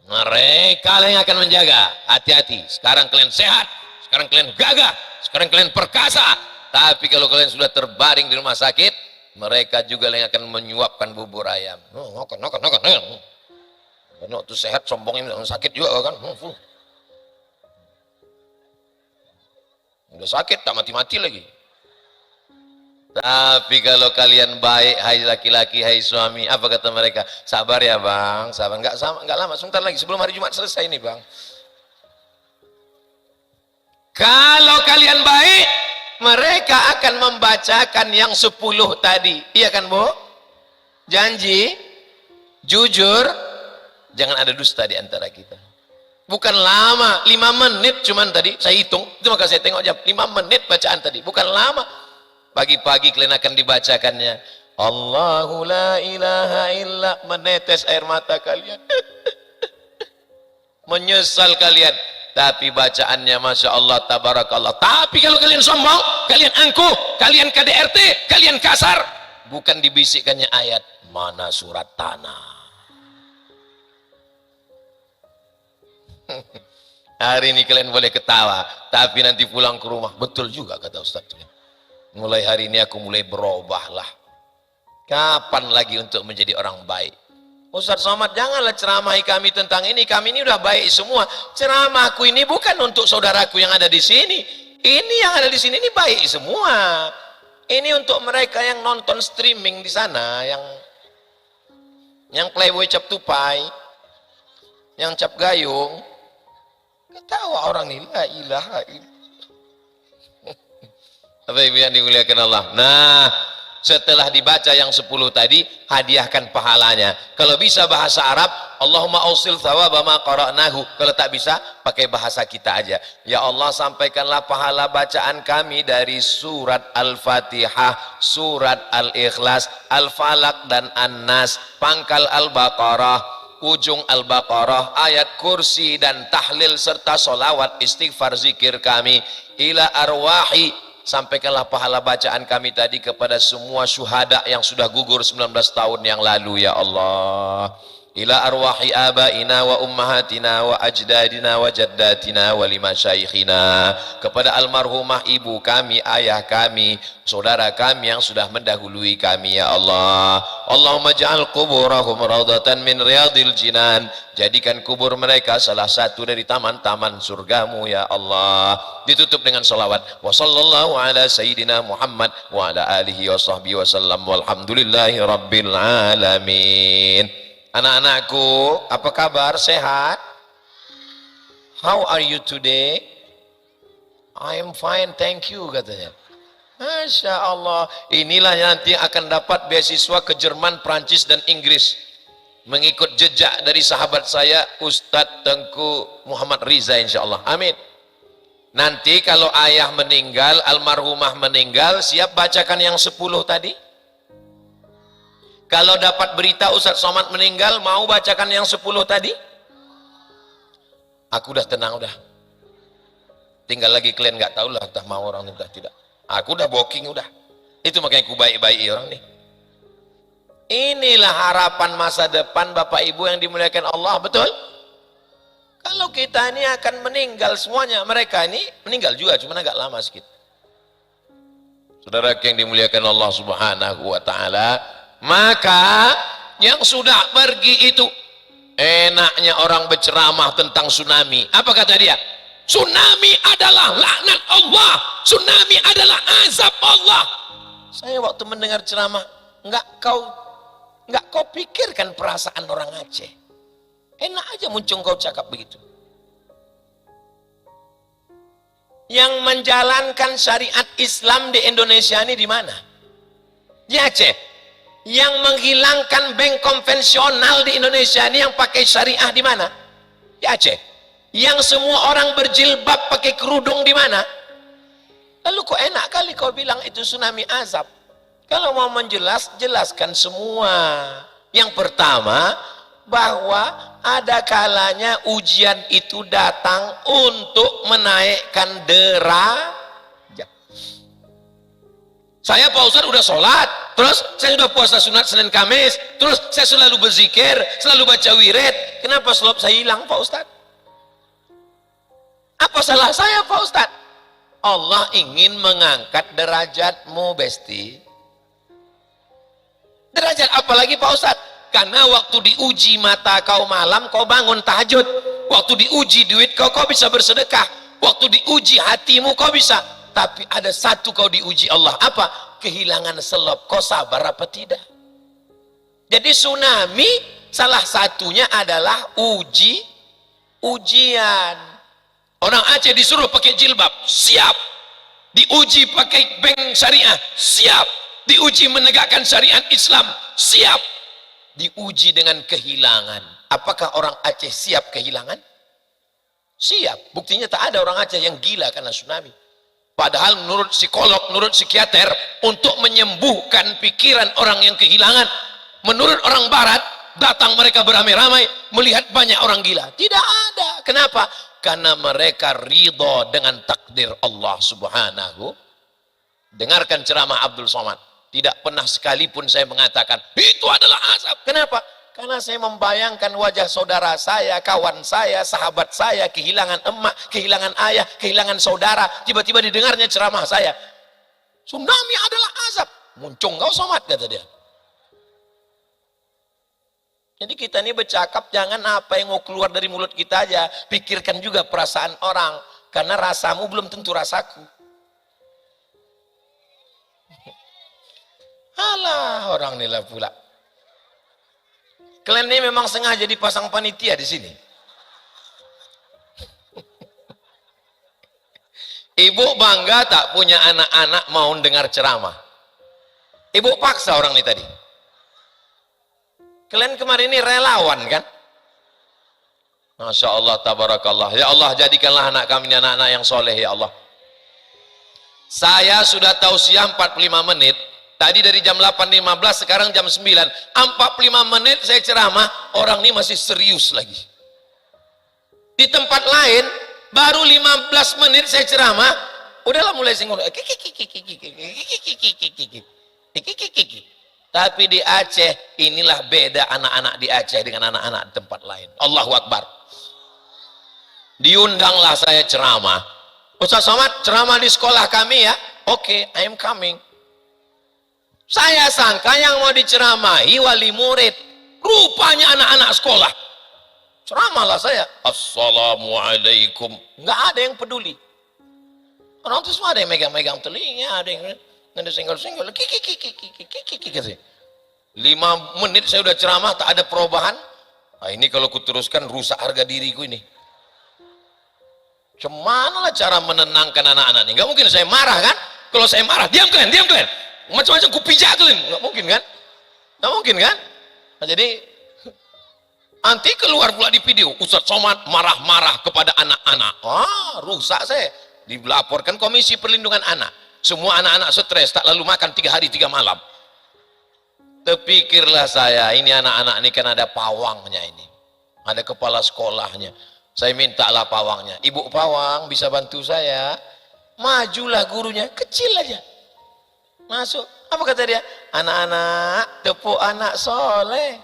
Mereka yang akan menjaga. Hati-hati, sekarang kalian sehat, sekarang kalian gagah, sekarang kalian perkasa. Tapi kalau kalian sudah terbaring di rumah sakit, mereka juga yang akan menyuapkan bubur ayam. Makan. Karena itu sehat, sombongnya sakit juga kan. Udah sakit, tak mati-mati lagi. Tapi kalau kalian baik, hai laki-laki, hai suami, apa kata mereka? Sabar ya bang, sabar. Enggak lama, sebentar lagi sebelum hari Jumat selesai nih bang. Kalau kalian baik, mereka akan membacakan yang 10 tadi. Iya kan bu? Janji, jujur, jangan ada dusta di antara kita. Bukan lama, 5 menit cuman tadi saya hitung, itu maka saya tengok jam, 5 menit bacaan tadi, bukan lama. Pagi-pagi kalian akan dibacakannya, Allahu la ilaha illa, menetes air mata kalian. Menyesal kalian, tapi bacaannya Masya Allah, Tabarakallah. Tapi kalau kalian sombong, kalian angkuh, kalian KDRT, kalian kasar, bukan dibisikkannya ayat, mana surat tanah. Hari ini kalian boleh ketawa, tapi nanti pulang ke rumah, betul juga kata Ustaz. Mulai hari ini aku mulai berubahlah. Kapan lagi untuk menjadi orang baik? Ustaz Somad, janganlah ceramahi kami tentang ini udah baik semua. Ceramahku ini bukan untuk saudaraku yang ada di sini. Ini yang ada di sini ini baik semua. Ini untuk mereka yang nonton streaming di sana, yang playboy cap tupai, yang cap gayung. Ketawa orang ini, la ilaha illallah. Apa yang dimuliakan Allah. Nah, setelah dibaca yang 10 tadi, hadiahkan pahalanya. Kalau bisa bahasa Arab, Allahumma ausil thawaba ma qara'nahu. Kalau tak bisa, pakai bahasa kita aja. Ya Allah, sampaikanlah pahala bacaan kami dari surat Al-Fatihah, surat Al-Ikhlas, Al-Falaq dan An-Nas, pangkal Al-Baqarah, ujung Al-Baqarah, ayat kursi dan tahlil serta solawat istighfar zikir kami ila arwahi. Sampaikanlah pahala bacaan kami tadi kepada semua syuhada yang sudah gugur 19 tahun yang lalu ya Allah. Ila arwahi abaina wa ummahatina wa ajdadina wa jaddatina wa lima syaikhina. Kepada almarhumah ibu kami, ayah kami, saudara kami yang sudah mendahului kami ya Allah. Allahumma ja'al kuburahum raudatan min riyadil jinan. Jadikan kubur mereka salah satu dari taman-taman surgamu ya Allah. Ditutup dengan salawat. Wa sallallahu ala sayyidina Muhammad wa ala alihi wa sahbihi wa sallam. Walhamdulillahi rabbil alamin. Anak-anakku, apa kabar? Sehat? How are you today? I am fine, thank you katanya. Masya Allah. Inilah nanti akan dapat beasiswa ke Jerman, Prancis dan Inggris. Mengikut jejak dari sahabat saya Ustadz Tengku Muhammad Riza insya Allah. Amin. Nanti kalau ayah meninggal, almarhumah meninggal, siap bacakan yang 10 tadi? Kalau dapat berita Ustadz Somad meninggal, mau bacakan yang 10 tadi? Aku udah tenang, udah. Tinggal lagi kalian nggak tahu lah, entah mau orang entah tidak. Aku udah booking, udah. Itu makanya aku baik-baik orang nih. Inilah harapan masa depan Bapak Ibu yang dimuliakan Allah, betul? Kalau kita ini akan meninggal semuanya, mereka ini meninggal juga, cuma agak lama sedikit. Saudara yang dimuliakan Allah Subhanahu wa Ta'ala, maka yang sudah pergi itu enaknya orang berceramah tentang tsunami. Apa kata dia? Tsunami adalah laknat Allah, tsunami adalah azab Allah. Saya waktu mendengar ceramah, enggak kau pikirkan perasaan orang Aceh. Enak aja muncul kau cakap begitu. Yang menjalankan syariat Islam di Indonesia ini di mana? Di Aceh. Yang menghilangkan bank konvensional di Indonesia ini yang pakai syariah di mana? Di Aceh. Yang semua orang berjilbab pakai kerudung di mana? Lalu kok enak kali kau bilang itu tsunami azab? Kalau mau jelaskan semua. Yang pertama, bahwa ada kalanya ujian itu datang untuk menaikkan derajat. Saya Pak Ustadz udah sholat, terus saya sudah puasa sunat Senin Kamis, terus saya selalu berzikir, selalu baca wirid. Kenapa slob saya hilang Pak Ustadz? Apa salah saya Pak Ustadz? Allah ingin mengangkat derajatmu, Besti. Derajat apa lagi Pak Ustadz? Karena waktu diuji mata kau malam, kau bangun tahajud. Waktu diuji duit kau bisa bersedekah. Waktu diuji hatimu kau bisa. Tapi ada satu kau diuji Allah. Apa? Kehilangan selop. Kau sabar apa tidak? Jadi tsunami salah satunya adalah ujian. Orang Aceh disuruh pakai jilbab, siap. Diuji pakai bank syariah, siap. Diuji menegakkan syariat Islam, siap. Diuji dengan kehilangan. Apakah orang Aceh siap kehilangan? Siap. Buktinya tak ada orang Aceh yang gila karena tsunami. Padahal menurut psikolog, menurut psikiater, untuk menyembuhkan pikiran orang yang kehilangan, menurut orang barat, datang mereka beramai-ramai melihat banyak orang gila. Tidak ada. Kenapa? Karena mereka ridho dengan takdir Allah Subhanahu. Dengarkan ceramah Abdul Somad. Tidak pernah sekalipun saya mengatakan itu adalah azab. Kenapa? Karena saya membayangkan wajah saudara saya, kawan saya, sahabat saya, kehilangan emak, kehilangan ayah, kehilangan saudara. Tiba-tiba didengarnya ceramah saya. Tsunami adalah azab. Muncung kau Somad, kata dia. Jadi kita ini bercakap jangan apa yang mau keluar dari mulut kita aja. Pikirkan juga perasaan orang. Karena rasamu belum tentu rasaku. Alah, orang nila pula. Kalian ini memang sengaja dipasang panitia di sini. Ibu bangga tak punya anak-anak mau dengar ceramah. Ibu paksa orang ini tadi. Kalian kemarin ini relawan kan? Masya Allah, tabarakallah. Ya Allah, jadikanlah anak kami ini anak-anak yang soleh ya Allah. Saya sudah tausiah 45 menit. Tadi dari jam 8.15, sekarang jam 9. 45 menit saya ceramah, orang ini masih serius lagi. Di tempat lain, baru 15 menit saya ceramah, udahlah mulai singgung. Tapi di Aceh, inilah beda anak-anak di Aceh dengan anak-anak di tempat lain. Allahu Akbar. Diundanglah saya ceramah. Ustaz Somad, ceramah di sekolah kami ya. Oke, I am coming. Saya sangka yang mau diceramahi wali murid. Rupanya anak-anak sekolah. Ceramahlah saya. Assalamualaikum. Nggak ada yang peduli. Orang itu semua ada yang megang-megang telinga, ada yang senggol-senggol. 5 menit saya udah ceramah, tak ada perubahan. Nah, ini kalau kuteruskan rusak harga diriku ini. Cemana lah cara menenangkan anak-anak ini? Nggak mungkin saya marah kan? Kalau saya marah, diam kalian, diam kalian. Macam-macam ku pijak kalian. Nggak mungkin kan? Nggak mungkin kan? Nah, jadi nanti keluar pula di video Ustaz Somad marah-marah kepada anak-anak. Rusak saya. Dilaporkan Komisi Perlindungan Anak. Semua anak-anak stres, tak lalu makan 3 hari 3 malam. Terpikirlah saya, ini anak-anak ini kan ada pawangnya ini. Ada kepala sekolahnya. Saya mintalah pawangnya. Ibu pawang bisa bantu saya? Majulah gurunya, kecil aja. Masuk. Apa kata dia? Anak-anak, tepuk anak soleh.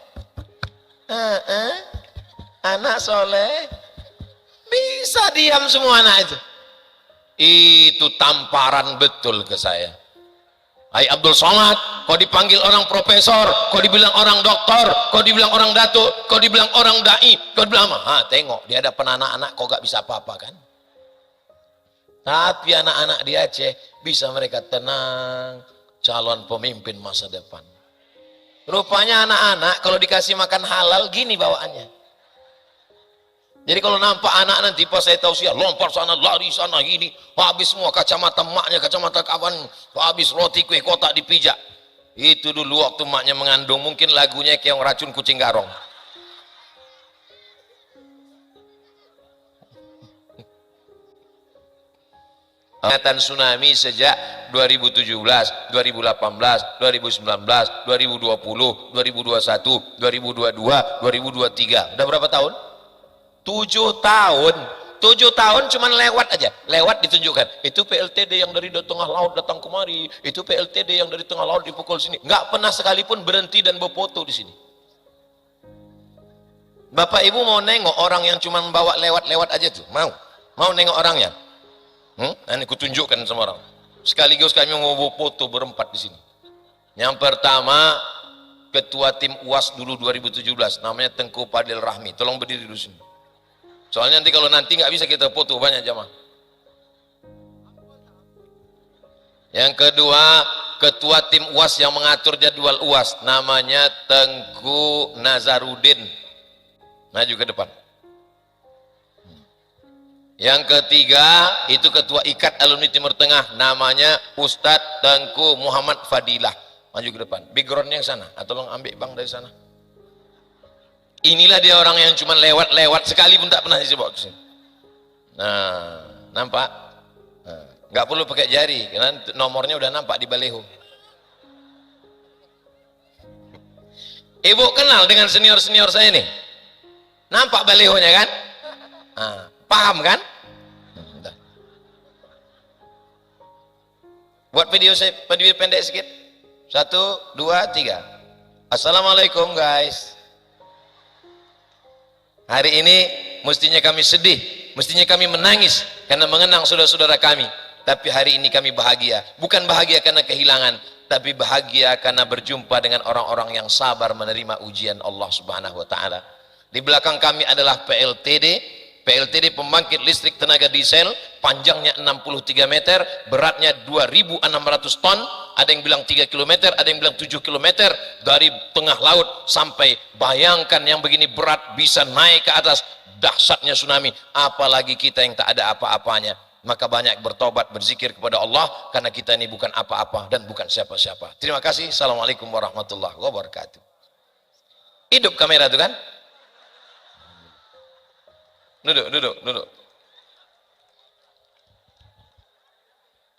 Anak soleh. Bisa diam semua anak itu. Itu tamparan betul ke saya. Hai Abdul Somad, kau dipanggil orang profesor, kau dibilang orang doktor, kau dibilang orang datuk, kau dibilang orang dai, kau dibilang tengok di hadapan anak-anak kau gak bisa apa-apa kan? Tapi anak-anak di Aceh bisa mereka tenang, calon pemimpin masa depan. Rupanya anak-anak kalau dikasih makan halal gini bawaannya. Jadi kalau nampak anak nanti pas saya tausiah lompat sana, lari sana, gini, habis semua kacamata maknya, kacamata kawan, habis roti kue kotak dipijak. Itu dulu waktu maknya mengandung, mungkin lagunya Keong Racun Kucing Garong. Peringatan tsunami sejak 2017, 2018, 2019, 2020, 2021, 2022, 2023. Udah berapa tahun? 7 tahun. 7 tahun cuman lewat aja, lewat ditunjukkan. Itu PLTD yang dari tengah laut datang kemari, itu PLTD yang dari tengah laut dipukul sini. Nggak pernah sekalipun berhenti dan berfoto di sini. Bapak Ibu mau nengok orang yang cuman bawa lewat-lewat aja tuh? Mau nengok orangnya? Nanti kutunjukkan sama orang. Sekaligus kami mau foto berempat di sini. Yang pertama, ketua tim UAS dulu 2017, namanya Tengku Padil Rahmi. Tolong berdiri dulu sini. Soalnya nanti kalau nanti nggak bisa kita foto banyak jamaah. Yang kedua, ketua tim UAS yang mengatur jadwal UAS, namanya Tengku Nazarudin. Maju ke depan. Yang ketiga, itu ketua IKAT Alumni Timur Tengah, namanya Ustadz Tengku Muhammad Fadilah. Maju ke depan. Backgroundnya yang sana. Tolong ambil bang dari sana. Inilah dia orang yang cuma lewat-lewat sekali pun tak pernah dibawa ke sini. Nah, nampak? Nah, nggak perlu pakai jari, karena nomornya udah nampak di baleho. Ibu kenal dengan senior-senior saya ini? Nampak balehonya kan? Nah, paham kan? Buat video pendek sedikit. 1, 2, 3. Assalamualaikum guys. Hari ini mestinya kami sedih, mestinya kami menangis karena mengenang saudara-saudara kami. Tapi hari ini kami bahagia. Bukan bahagia karena kehilangan, tapi bahagia karena berjumpa dengan orang-orang yang sabar menerima ujian Allah Subhanahu wa taala. Di belakang kami adalah PLTD pembangkit listrik tenaga diesel, panjangnya 63 meter, beratnya 2.600 ton, ada yang bilang 3 km, ada yang bilang 7 km, dari tengah laut sampai, bayangkan yang begini berat bisa naik ke atas, dahsyatnya tsunami, apalagi kita yang tak ada apa-apanya. Maka banyak bertobat, berzikir kepada Allah, karena kita ini bukan apa-apa dan bukan siapa-siapa. Terima kasih. Assalamualaikum warahmatullahi wabarakatuh. Hidup kamera itu kan? Duduk.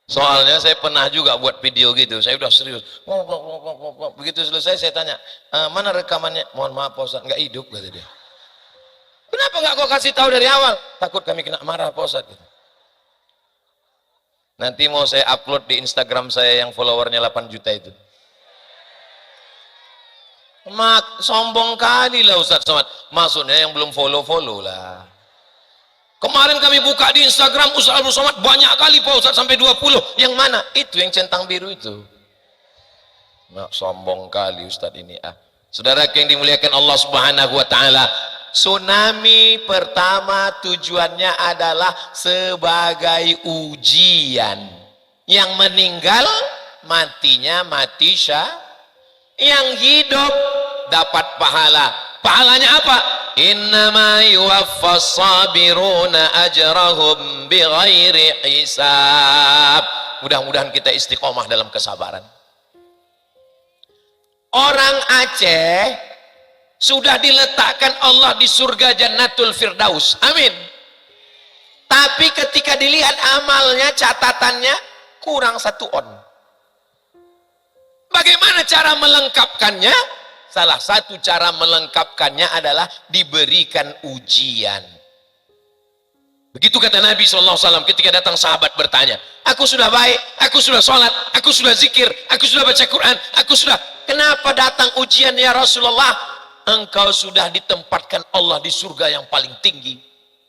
Soalnya saya pernah juga buat video gitu, saya udah serius. Begitu selesai saya tanya, mana rekamannya? Mohon maaf Pak Ustadz, nggak hidup kata dia. Kenapa nggak kau kasih tahu dari awal? Takut kami kena marah Pak Ustadz. Gitu. Nanti mau saya upload di Instagram saya yang followernya 8 juta itu. Sombong kali lah Ustadz Somad. Maksudnya yang belum follow lah. Kemarin kami buka di Instagram Ustadz Abdul Somad banyak kali Pak Ustadz sampai 20. Yang mana? Itu yang centang biru itu. Sombong kali Ustadz ini. Saudara yang dimuliakan Allah Subhanahu wa taala, tsunami pertama tujuannya adalah sebagai ujian. Yang meninggal matinya mati yang hidup dapat pahala. Pahalanya apa? Innama yuwaffas sabiruna ajrahum bighairi hisab. Mudah-mudahan kita istiqomah dalam kesabaran. Orang Aceh sudah diletakkan Allah di surga Jannatul Firdaus. Amin. Tapi ketika dilihat amalnya, catatannya kurang 1 on. Bagaimana cara melengkapkannya? Salah satu cara melengkapkannya adalah diberikan ujian. Begitu kata Nabi SAW ketika datang sahabat bertanya, aku sudah baik, aku sudah sholat, aku sudah zikir, aku sudah baca Quran, aku sudah, kenapa datang ujian ya Rasulullah? Engkau sudah ditempatkan Allah di surga yang paling tinggi,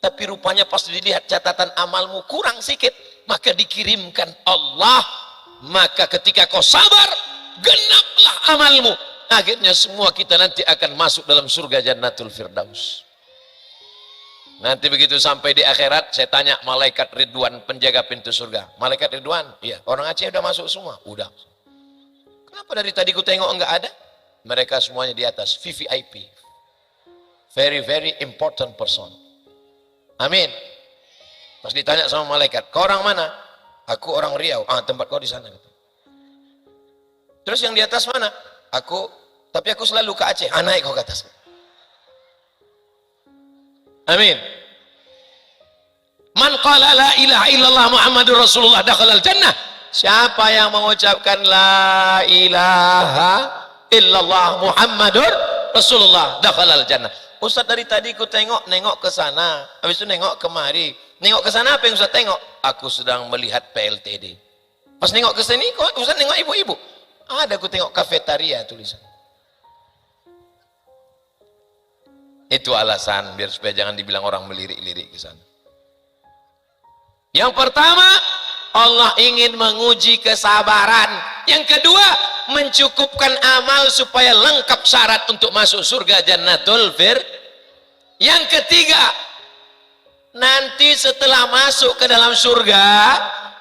tapi rupanya pas dilihat catatan amalmu kurang sedikit, maka dikirimkan Allah. Maka ketika kau sabar, genaplah amalmu. Akhirnya semua kita nanti akan masuk dalam surga Jannatul Firdaus. Nanti begitu sampai di akhirat, saya tanya malaikat Ridwan, penjaga pintu surga. Malaikat Ridwan, iya, orang Aceh udah masuk semua? Udah. Kenapa dari tadi ku tengok enggak ada? Mereka semuanya di atas, VVIP. Very, very important person. Amin. Pas ditanya sama malaikat, kau orang mana? Aku orang Riau. Tempat kau di sana. Terus yang di atas mana? Tapi aku selalu ke Aceh. Naik kau ke atas. Amin. Man qala la ilaha illallah Muhammadur Rasulullah dakhalal jannah. Siapa yang mengucapkan la ilaha illallah Muhammadur Rasulullah dakhalal jannah. Ustaz dari tadi ku nengok ke sana, habis itu nengok kemari. Nengok ke sana apa yang Ustaz tengok? Aku sedang melihat PLTD. Pas nengok ke sini, kok Ustaz nengok ibu-ibu? Ada aku tengok kafetaria tulisan. Itu alasan biar supaya jangan dibilang orang melirik-lirik ke sana. Yang pertama, Allah ingin menguji kesabaran. Yang kedua, mencukupkan amal supaya lengkap syarat untuk masuk surga Jannatul Firdaus. Yang ketiga, nanti setelah masuk ke dalam surga,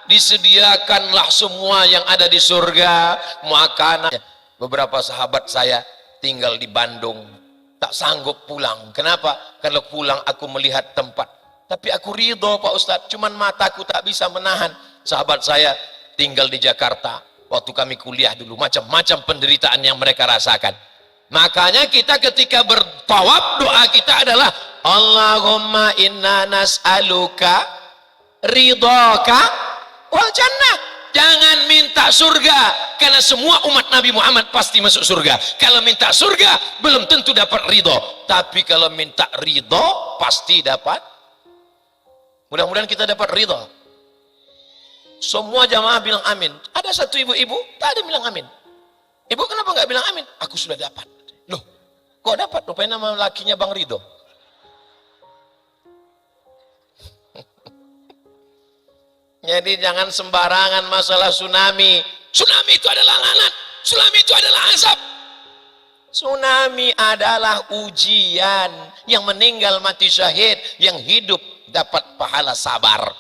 disediakanlah semua yang ada di surga, makanan. Beberapa sahabat saya tinggal di Bandung, tak sanggup pulang. Kenapa? Kalau pulang aku melihat tempat, tapi aku ridho Pak Ustadz, cuman mataku tak bisa menahan. Sahabat saya tinggal di Jakarta, waktu kami kuliah dulu, macam-macam penderitaan yang mereka rasakan. Makanya kita ketika bertawaf, doa kita adalah Allahumma inna nas'aluka ridhaka wal jannah. Jangan minta surga, karena semua umat Nabi Muhammad pasti masuk surga. Kalau minta surga belum tentu dapat ridho, tapi kalau minta ridho pasti dapat. Mudah-mudahan kita dapat ridho. Semua jamaah bilang amin. Ada satu ibu-ibu tak ada bilang amin. Ibu kenapa nggak bilang amin? Aku sudah dapat. Loh, kok dapat? Rupanya nama lakinya Bang Ridho. Jadi jangan sembarangan masalah tsunami. Tsunami itu adalah laknat. Tsunami itu adalah azab. Tsunami adalah ujian. Yang meninggal mati syahid, yang hidup dapat pahala sabar.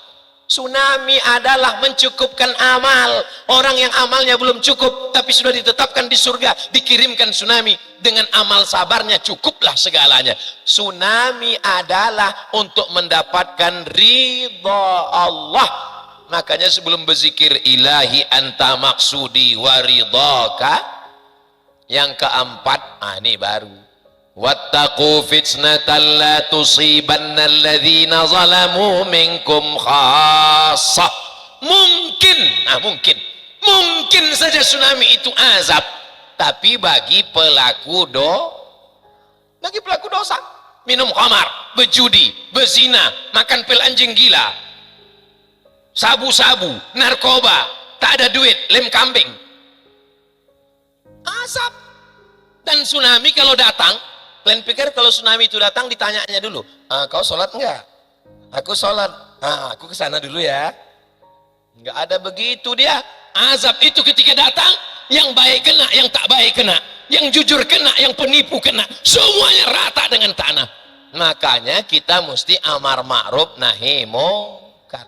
Tsunami adalah mencukupkan amal. Orang yang amalnya belum cukup tapi sudah ditetapkan di surga, dikirimkan tsunami dengan amal sabarnya, cukuplah segalanya. Tsunami adalah untuk mendapatkan ridha Allah. Makanya sebelum berzikir ilahi anta maksudi waridhaka, yang keempat, ini baru, wattaqu fitnatan la tusibanna alladhina zalamu minkum khassah. Mungkin saja tsunami itu azab, tapi bagi pelaku dosa, minum khamar, berjudi, berzina, makan pil anjing gila, sabu-sabu, narkoba, tak ada duit, lem kambing, azab. Dan tsunami kalau datang, kalian pikir kalau tsunami itu datang ditanyanya dulu, kau sholat enggak? Aku sholat. Aku kesana dulu ya. Enggak ada begitu dia. Azab itu ketika datang, yang baik kena, yang tak baik kena, yang jujur kena, yang penipu kena, semuanya rata dengan tanah. Makanya kita mesti amar ma'ruf nahi mungkar.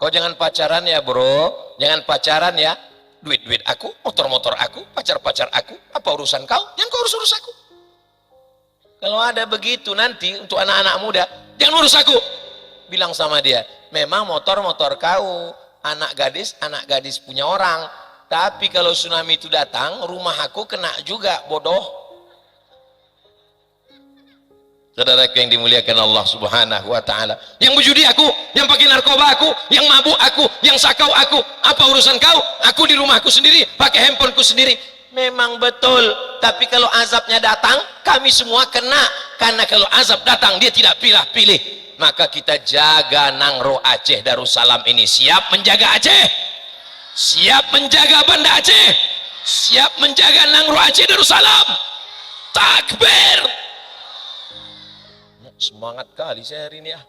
Kau jangan pacaran ya bro, jangan pacaran ya. Duit-duit aku, motor-motor aku, pacar-pacar aku, apa urusan kau? Jangan kau urus aku. Kalau ada begitu nanti untuk anak-anak muda, jangan urus aku. Bilang sama dia, memang motor-motor kau, anak gadis punya orang. Tapi kalau tsunami itu datang, rumah aku kena juga, bodoh. Saudara yang dimuliakan Allah Subhanahu wa ta'ala, yang berjudi aku, yang pakai narkoba aku, yang mabuk aku, yang sakau aku, apa urusan kau? Aku di rumahku sendiri, pakai handphoneku sendiri. Memang betul, tapi kalau azabnya datang, kami semua kena. Karena kalau azab datang, dia tidak pilih-pilih. Maka kita jaga Nangro Aceh Darussalam ini. Siap menjaga Aceh? Siap menjaga Banda Aceh? Siap menjaga Nangro Aceh Darussalam? Takbir! Semangat kali saya hari ini ya.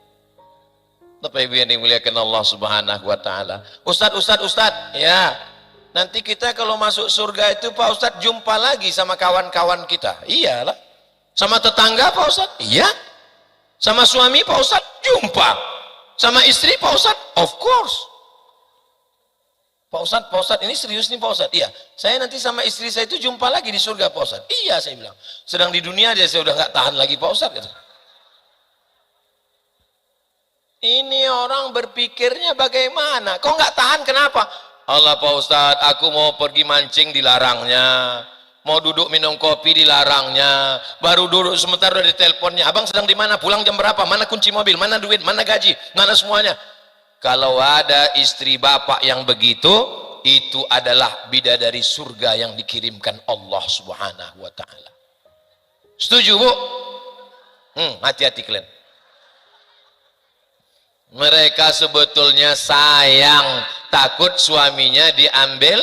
Bapak Ibu yang dimuliakan Allah Subhanahu wa ta'ala. Ustaz, ya. Nanti kita kalau masuk surga itu Pak Ustaz jumpa lagi sama kawan-kawan kita. Iyalah. Sama tetangga Pak Ustaz? Iya. Sama suami Pak Ustaz? Jumpa. Sama istri Pak Ustaz? Of course. Pak Ustaz ini serius nih Pak Ustaz? Iya. Saya nanti sama istri saya itu jumpa lagi di surga Pak Ustaz? Iya saya bilang. Sedang di dunia aja saya udah gak tahan lagi Pak Ustaz. Gitu. Ini orang berpikirnya bagaimana? Kok nggak tahan? Kenapa? Allah Pak Ustadz, aku mau pergi mancing dilarangnya, mau duduk minum kopi dilarangnya, baru duduk sebentar udah diteleponnya, abang sedang di mana, pulang jam berapa, mana kunci mobil, mana duit, mana gaji, mana semuanya. Kalau ada istri bapak yang begitu, itu adalah bidadari surga yang dikirimkan Allah Subhanahu wa ta'ala. Setuju Bu? Hati-hati kalian. Mereka sebetulnya sayang, takut suaminya diambil.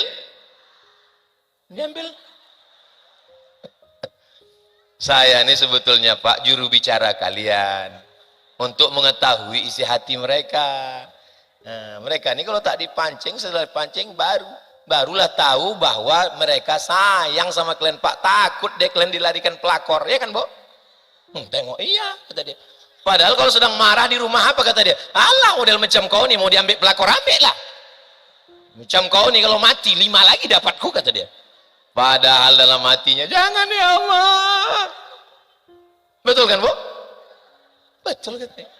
Saya ini sebetulnya Pak juru bicara kalian untuk mengetahui isi hati mereka. Nah, mereka ini kalau tak dipancing, setelah dipancing barulah tahu bahwa mereka sayang sama kalian Pak. Takut deh kalian dilarikan pelakor, ya kan Bu? Tengok, iya kata dia. Padahal kalau sedang marah di rumah apa kata dia? Alah model macam kau nih mau diambil pelakor, ambil lah. Macam kau nih kalau mati 5 lagi dapatku kata dia. Padahal dalam hatinya jangan ya Allah. Betul kan Bu? Betul katanya.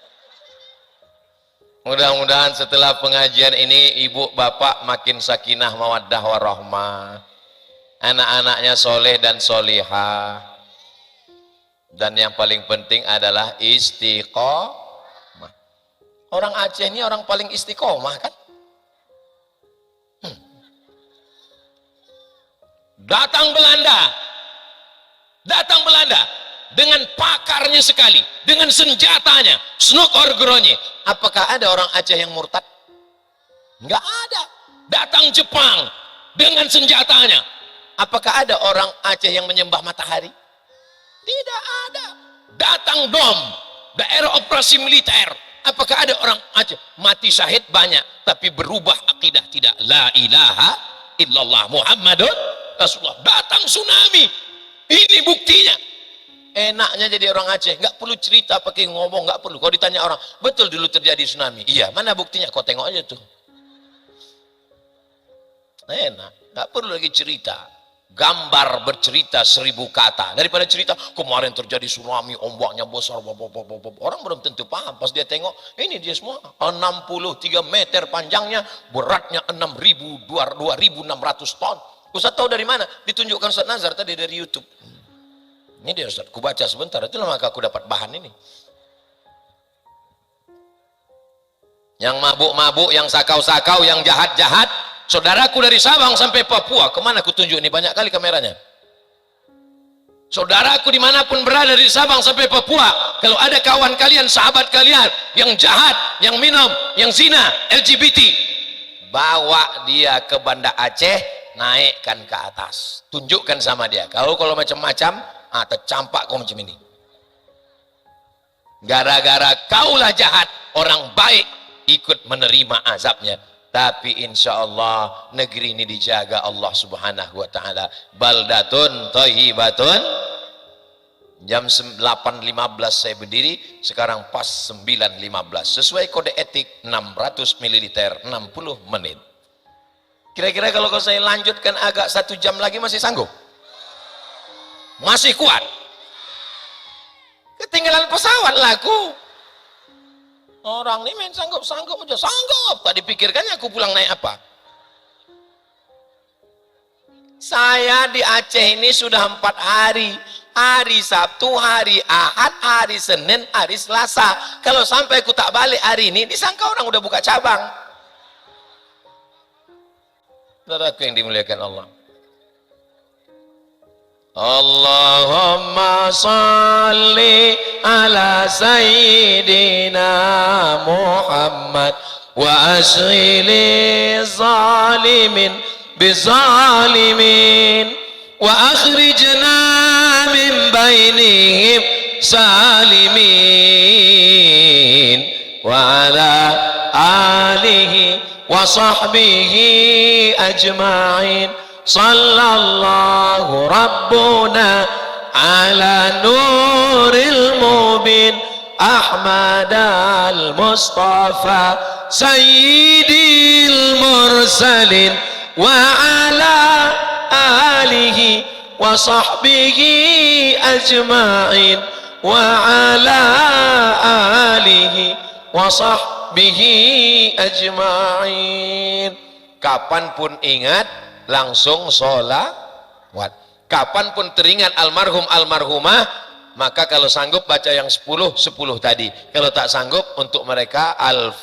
Mudah-mudahan setelah pengajian ini ibu bapak makin sakinah mawaddah warahmah. Anak-anaknya soleh dan solihah. Dan yang paling penting adalah istiqomah. Orang Aceh ini orang paling istiqomah kan? Datang Belanda dengan pakarnya sekali, dengan senjatanya, Snuk Orgronye. Apakah ada orang Aceh yang murtad? Enggak ada. Datang Jepang dengan senjatanya. Apakah ada orang Aceh yang menyembah matahari? Tidak ada. Datang DOM, daerah operasi militer. Apakah ada orang Aceh mati syahid? Banyak, tapi berubah akidah tidak. La ilaha illallah Muhammadun Rasulullah. Datang tsunami, ini buktinya. Enaknya jadi orang Aceh, nggak perlu cerita, pakai ngomong, nggak perlu. Kalau ditanya orang, betul dulu terjadi tsunami? Iya, mana buktinya? Kau tengok aja tuh. Enak, nggak perlu lagi cerita. Gambar bercerita 1000 kata daripada cerita kemarin terjadi tsunami, ombaknya besar, orang belum tentu paham. Pas dia tengok, ini dia semua 63 meter panjangnya, beratnya 2.600 ton. Ustaz tahu dari mana? Ditunjukkan Ustaz Nazar tadi dari YouTube. Ini dia Ustaz, ku baca sebentar, itulah maka aku dapat bahan ini. Yang mabuk-mabuk, yang sakau-sakau, yang jahat-jahat, saudaraku dari Sabang sampai Papua, kemana aku tunjuk ini, banyak kali kameranya. Saudaraku dimanapun berada di Sabang sampai Papua, kalau ada kawan kalian, sahabat kalian yang jahat, yang minum, yang zina, LGBT, bawa dia ke Banda Aceh, naikkan ke atas, tunjukkan sama dia. Kalau macam-macam, tercampak kau macam ini. Gara-gara kaulah jahat, orang baik ikut menerima azabnya. Tapi insya Allah negeri ini dijaga Allah Subhanahu wa ta'ala. Baldatun thayyibatun. Jam 8.15 saya berdiri, sekarang pas 9.15 sesuai kode etik 600 ml 60 menit. Kira-kira kalau saya lanjutkan agak 1 jam lagi masih sanggup? Masih kuat? Ketinggalan pesawat laku. Orang ini main sanggup-sanggup aja, sanggup. Tak dipikirkannya aku pulang naik apa. Saya di Aceh ini sudah 4 hari. Hari Sabtu, hari Ahad, hari Senin, hari Selasa. Kalau sampai aku tak balik hari ini, disangka orang udah buka cabang. Saudaraku yang dimuliakan Allah. Allahumma salli ala sayyidina Muhammad wa ashghili zalimin bizalimin wa akhrijna min bainihim salimin wa ala alihi wa sahbihi ajma'in. Sallallahu Rabbuna ala nuril mubin Ahmad al-Mustafa Sayyidil Mursalin wa ala alihi wa sahbihi ajma'in wa ala alihi wa sahbihi ajma'in. Kapanpun ingat langsung sholawat. Kapanpun teringat almarhum almarhumah, maka kalau sanggup baca yang 10 tadi. Kalau tak sanggup, untuk mereka ala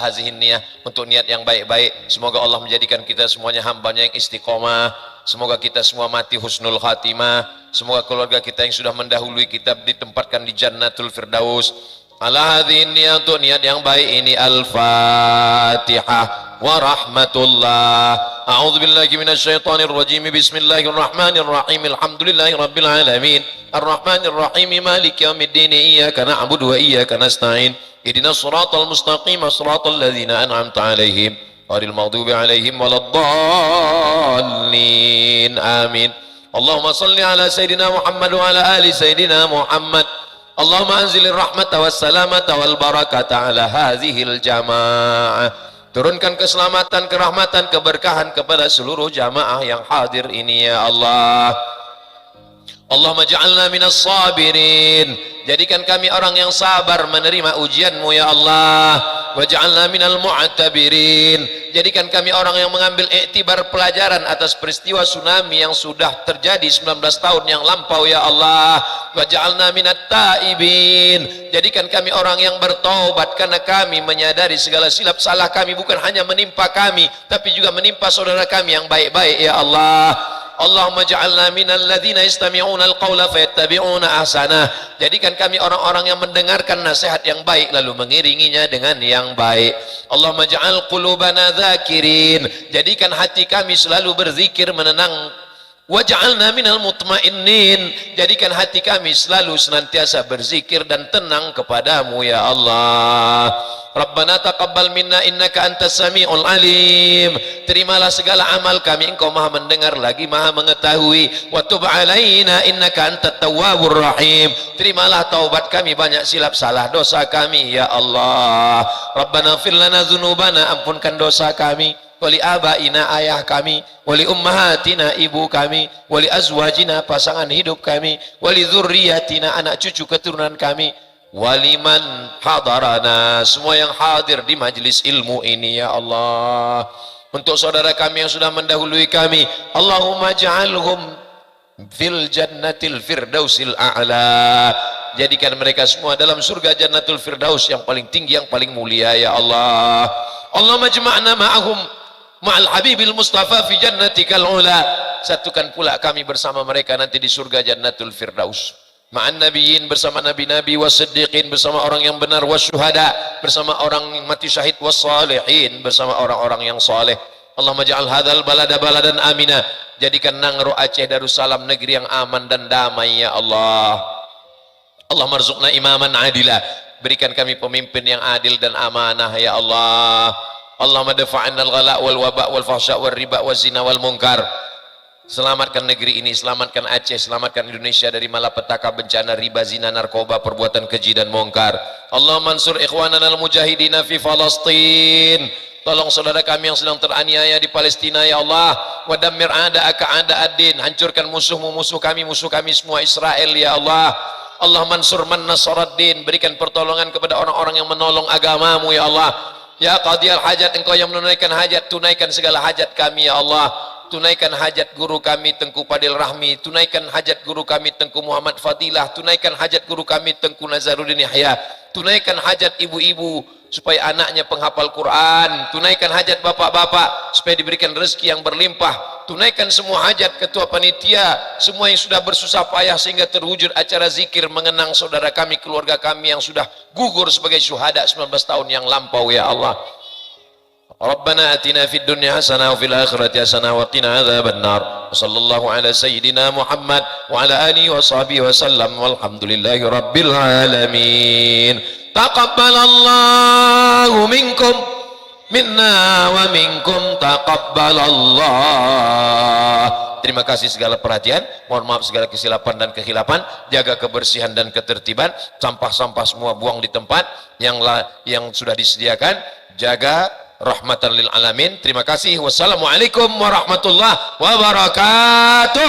hazihin niyah, untuk niat yang baik-baik. Semoga Allah menjadikan kita semuanya hambanya yang istiqomah. Semoga kita semua mati husnul khatimah. Semoga keluarga kita yang sudah mendahului kita ditempatkan di jannatul firdaus. Ala hazihin niyah, untuk niat yang baik ini. Al-Fatihah wa rahmatullah. A'udzu billahi minasyaitonir rajim. Bismillahirrahmanirrahim. Alhamdulillahi rabbil alamin. Arrahmanir rahim. Maliki yaumiddin. Iyyaka na'budu wa iyyaka nasta'in. Ihdinas shiratal mustaqim. Shiratal ladzina an'amta 'alaihim ghairil maghdubi 'alaihim waladdallin. Amin. Allahumma shalli ala sayidina Muhammad wa ala ali sayidina Muhammad. Allahumma anzilir rahmata was salamata wal barakata ala hadhil jamaah. Turunkan keselamatan, kerahmatan, keberkahan kepada seluruh jamaah yang hadir ini ya Allah. Allahumma ja'alna minas sabirin. Jadikan kami orang yang sabar menerima ujian-Mu ya Allah. Waj'alna minal mu'tabirin. Jadikan kami orang yang mengambil iktibar pelajaran atas peristiwa tsunami yang sudah terjadi 19 tahun yang lampau ya Allah. Waj'alna minat taibin. Jadikan kami orang yang bertaubat, karena kami menyadari segala silap salah kami bukan hanya menimpa kami, tapi juga menimpa saudara kami yang baik-baik ya Allah. Allahumma ja'alna minal ladzina yastami'una al-qawla fayattabi'una ahsanah. Jadikan kami orang-orang yang mendengarkan nasihat yang baik lalu mengiringinya dengan yang baik. Allahumma ja'al qulubana dzakirin. Jadikan hati kami selalu berzikir menenang. Waj'alna minal mutmainnin. Jadikan hati kami selalu senantiasa berzikir dan tenang kepadamu ya Allah. Rabbana taqabbal minna innaka antas samiul alim. Terimalah segala amal kami, Engkau Maha mendengar lagi Maha mengetahui. Wa tub alaina innaka antat tawwabur rahim. Terimalah taubat kami, banyak silap salah dosa kami ya Allah. Rabbana ighfir lana dzunubana, ampunkan dosa kami. Wali abaina, ayah kami. Wali ummahatina, ibu kami. Wali azwajina, pasangan hidup kami. Wali dzurriyyatina, anak cucu keturunan kami. Waliman hadarana, semua yang hadir di majlis ilmu ini ya Allah. Untuk saudara kami yang sudah mendahului kami, Allahumma ja'alhum fil jannatil firdausil a'la. Jadikan mereka semua dalam surga jannatul firdaus yang paling tinggi, yang paling mulia ya Allah. Allahumma jama'na ma'ahum ma'al habibil mustafa fi jannatikal ula. Satukan pula kami bersama mereka nanti di surga jannatul firdaus. Ma'an nabiyyin, bersama nabi-nabi, wasiddiqin, bersama orang yang benar, wasyuhada, bersama orang yang mati syahid, wassalihin, bersama orang-orang yang saleh. Allahumma ja'al hadzal balada baladan amina. Jadikan Nangro Aceh Darussalam negeri yang aman dan damai ya Allah. Allahumma rzuqna imaman adila. Berikan kami pemimpin yang adil dan amanah ya Allah. Allahumma dafa'anna al-ghala wal waba wal fahsya wal riba wal zina wal munkar. Selamatkan negeri ini, selamatkan Aceh, selamatkan Indonesia dari malapetaka, bencana, riba, zina, narkoba, perbuatan keji dan mungkar. Allahumma ansur ikhwanana al-mujahidina fi Falastin. Tolong saudara kami yang sedang teraniaya di Palestina ya Allah. Wa dammir a'da'aka a'da'ad-din. Hancurkan musuh kami semua Israel ya Allah. Allahumma ansur man nasaraddin. Berikan pertolongan kepada orang-orang yang menolong agamamu ya Allah. Ya qadiyal hajat, Engkau yang menunaikan hajat, tunaikan segala hajat kami ya Allah. Tunaikan hajat guru kami Tengku Padil Rahmi, tunaikan hajat guru kami Tengku Muhammad Fadilah, tunaikan hajat guru kami Tengku Nazaruddin Yahya, tunaikan hajat ibu-ibu supaya anaknya penghafal Quran, tunaikan hajat bapak-bapak supaya diberikan rezeki yang berlimpah, tunaikan semua hajat ketua panitia, semua yang sudah bersusah payah sehingga terwujud acara zikir mengenang saudara kami, keluarga kami yang sudah gugur sebagai syuhada 19 tahun yang lampau ya Allah. Rabbana atina fid dunya hasanah wa fil akhirati hasanah wa qina adzabannar. Wassallallahu ala sayyidina Muhammad wa ala alihi wa sahbihi wa sallam walhamdulillahi rabbil alamin. Taqabbalallahu minkum minna wa minkum taqabbalallah. Terima kasih segala perhatian, mohon maaf segala kesilapan dan kehilapan, jaga kebersihan dan ketertiban, sampah-sampah semua buang di tempat yang sudah disediakan, jaga rahmatan lil alamin. Terima kasih. Wassalamualaikum warahmatullahi wabarakatuh.